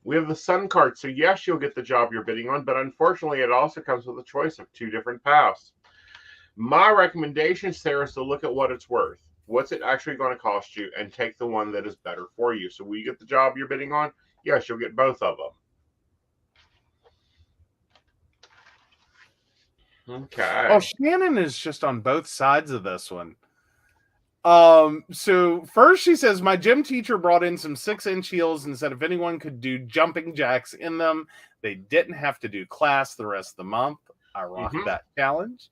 we have the Sun card. So yes, you'll get the job you're bidding on, but unfortunately, it also comes with a choice of two different paths. My recommendation, Sarah, is to look at what it's worth. What's it actually going to cost you, and take the one that is better for you. So will you get the job you're bidding on? Yes, you'll get both of them. Okay. Oh, Shannon is just on both sides of this one. So first she says, my gym teacher brought in some 6-inch heels and said if anyone could do jumping jacks in them, they didn't have to do class the rest of the month. I rocked that challenge.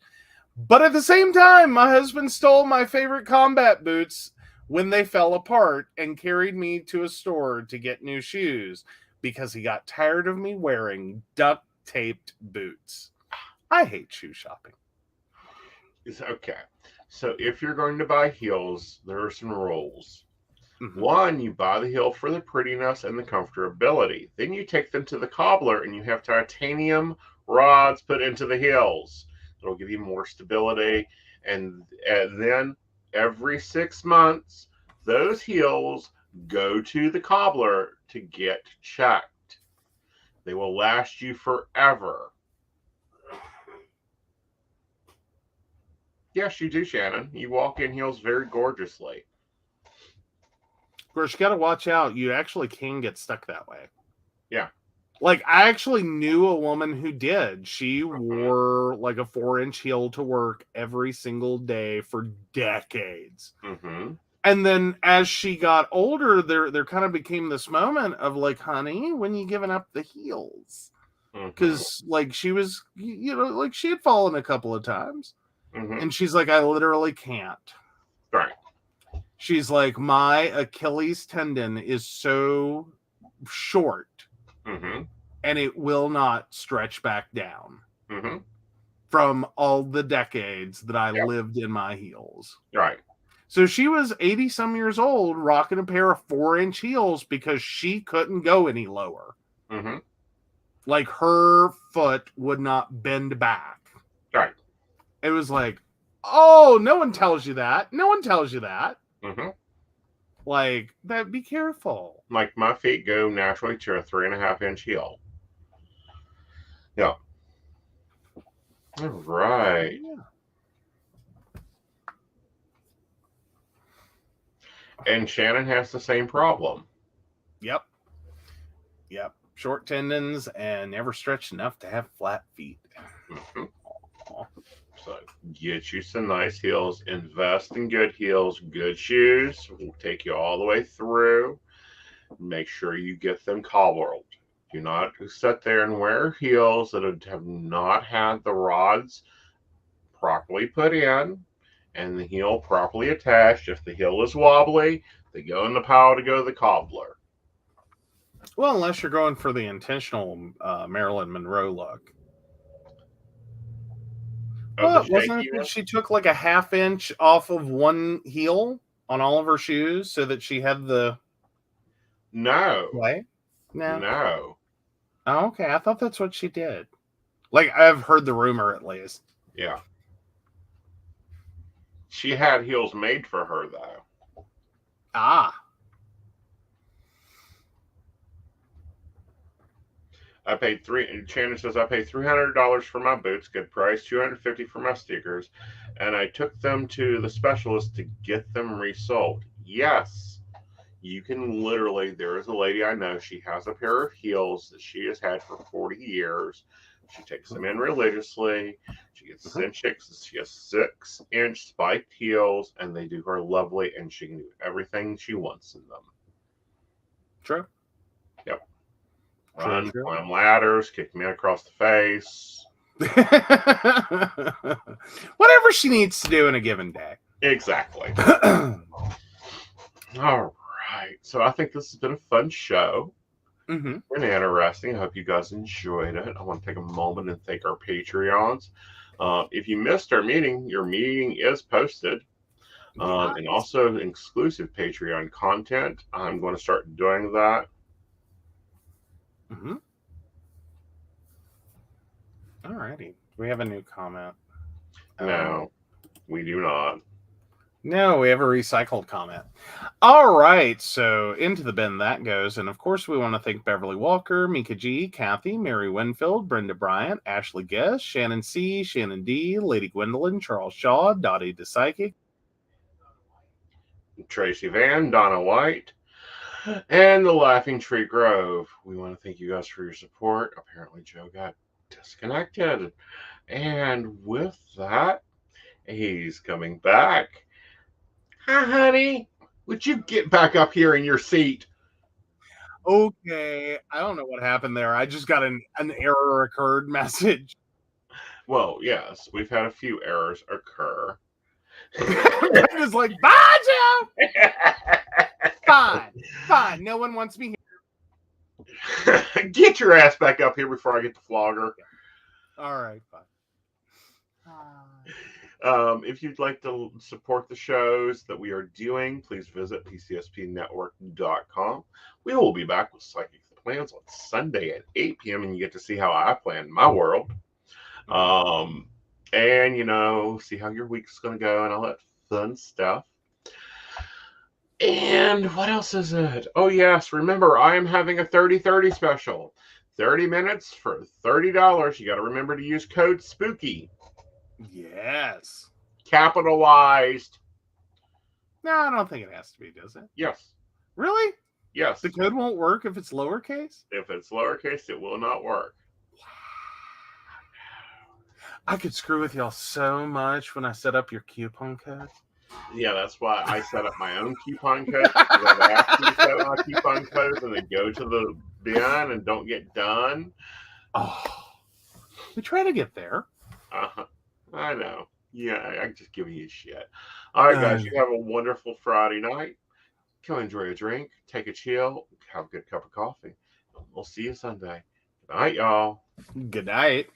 But at the same time, my husband stole my favorite combat boots when they fell apart and carried me to a store to get new shoes because he got tired of me wearing duct-taped boots. I hate shoe shopping. Okay. So if you're going to buy heels, there are some rules. One, you buy the heel for the prettiness and the comfortability. Then you take them to the cobbler and you have titanium rods put into the heels. It'll give you more stability. And then every 6 months, those heels go to the cobbler to get checked. They will last you forever. Yes, you do, Shannon. You walk in heels very gorgeously. Of course, you got to watch out. You actually can get stuck that way. Yeah. Like, I actually knew a woman who did. She wore, like, a 4-inch heel to work every single day for decades. And then as she got older, there kind of became this moment of, like, honey, when you giving up the heels? Because, like, she was, you know, like, she had fallen a couple of times. And she's like, I literally can't. Right. She's like, my Achilles tendon is so short and it will not stretch back down from all the decades that I lived in my heels. Right. So she was 80 some years old rocking a pair of 4-inch heels because she couldn't go any lower. Like her foot would not bend back. Right. It was like, oh, no one tells you that. No one tells you that. Like, that. Be careful. Like, my feet go naturally to a 3.5-inch heel. Yeah. All right. And Shannon has the same problem. Yep. Short tendons and never stretched enough to have flat feet. So get you some nice heels, invest in good heels, good shoes. We'll take you all the way through. Make sure you get them cobbled. Do not sit there and wear heels that have not had the rods properly put in and the heel properly attached. If the heel is wobbly, they go in the pile to go to the cobbler. Well, unless you're going for the intentional Marilyn Monroe look. Well, wasn't it that she took like a 1/2 inch off of one heel on all of her shoes so that she had the... No. Way? No. Oh, okay. I thought that's what she did. Like, I've heard the rumor at least. Yeah. She had heels made for her, though. Ah. I paid Shannon says I paid $300 for my boots, good price, $250 for my stickers, and I took them to the specialist to get them resold. Yes, you can literally. There is a lady I know. She has a pair of heels that she has had for 40 years. She takes them in religiously. She gets she has 6-inch spiked heels, and they do her lovely, and she can do everything she wants in them. True. Yep. Run, climb ladders, kick me across the face. Whatever she needs to do in a given day. Exactly. All right. So I think this has been a fun show. And interesting. I hope you guys enjoyed it. I want to take a moment and thank our Patreons. If you missed our meeting, your meeting is posted. And also exclusive Patreon content. I'm going to start doing that. All righty. We have a new comment. No, we do not. No, we have a recycled comment. All right, so into the bin that goes. And of course, we want to thank Beverly Walker, Mika G, Kathy, Mary Winfield, Brenda Bryant, Ashley Guest, Shannon C, Shannon D, Lady Gwendolyn, Charles Shaw, Dottie the Psychic, Tracy Van, Donna White, and the Laughing Tree Grove. We want to thank you guys for your support. Apparently, Joe got disconnected. And with that, he's coming back. Hi, honey. Would you get back up here in your seat? Okay, I don't know what happened there. I just got an error occurred message. Well, yes, we've had a few errors occur. Brenda's like, bye, Joe. Fine. No one wants me here. Get your ass back up here before I get the flogger. All right, fine. If you'd like to support the shows that we are doing, please visit pcspnetwork.com. We will be back with Psychic Plans on Sunday at 8 p.m. and you get to see how I plan my world. And, see how your week's going to go and all that fun stuff. And what else is it? Oh, yes. Remember, I am having a 30-30 special. 30 minutes for $30. You got to remember to use code SPOOKY. Yes. Capitalized. No, I don't think it has to be, does it? Yes. Really? Yes. The code won't work if it's lowercase? If it's lowercase, it will not work. I could screw with y'all so much when I set up your coupon code. Yeah, that's why I set up my own coupon code. I've asked you to set up my coupon codes and then go to the bin and don't get done. Oh, we try to get there. I know. Yeah, I'm just giving you shit. All right, guys, you have a wonderful Friday night. Go enjoy a drink, take a chill, have a good cup of coffee. We'll see you Sunday. Good night, y'all. Good night.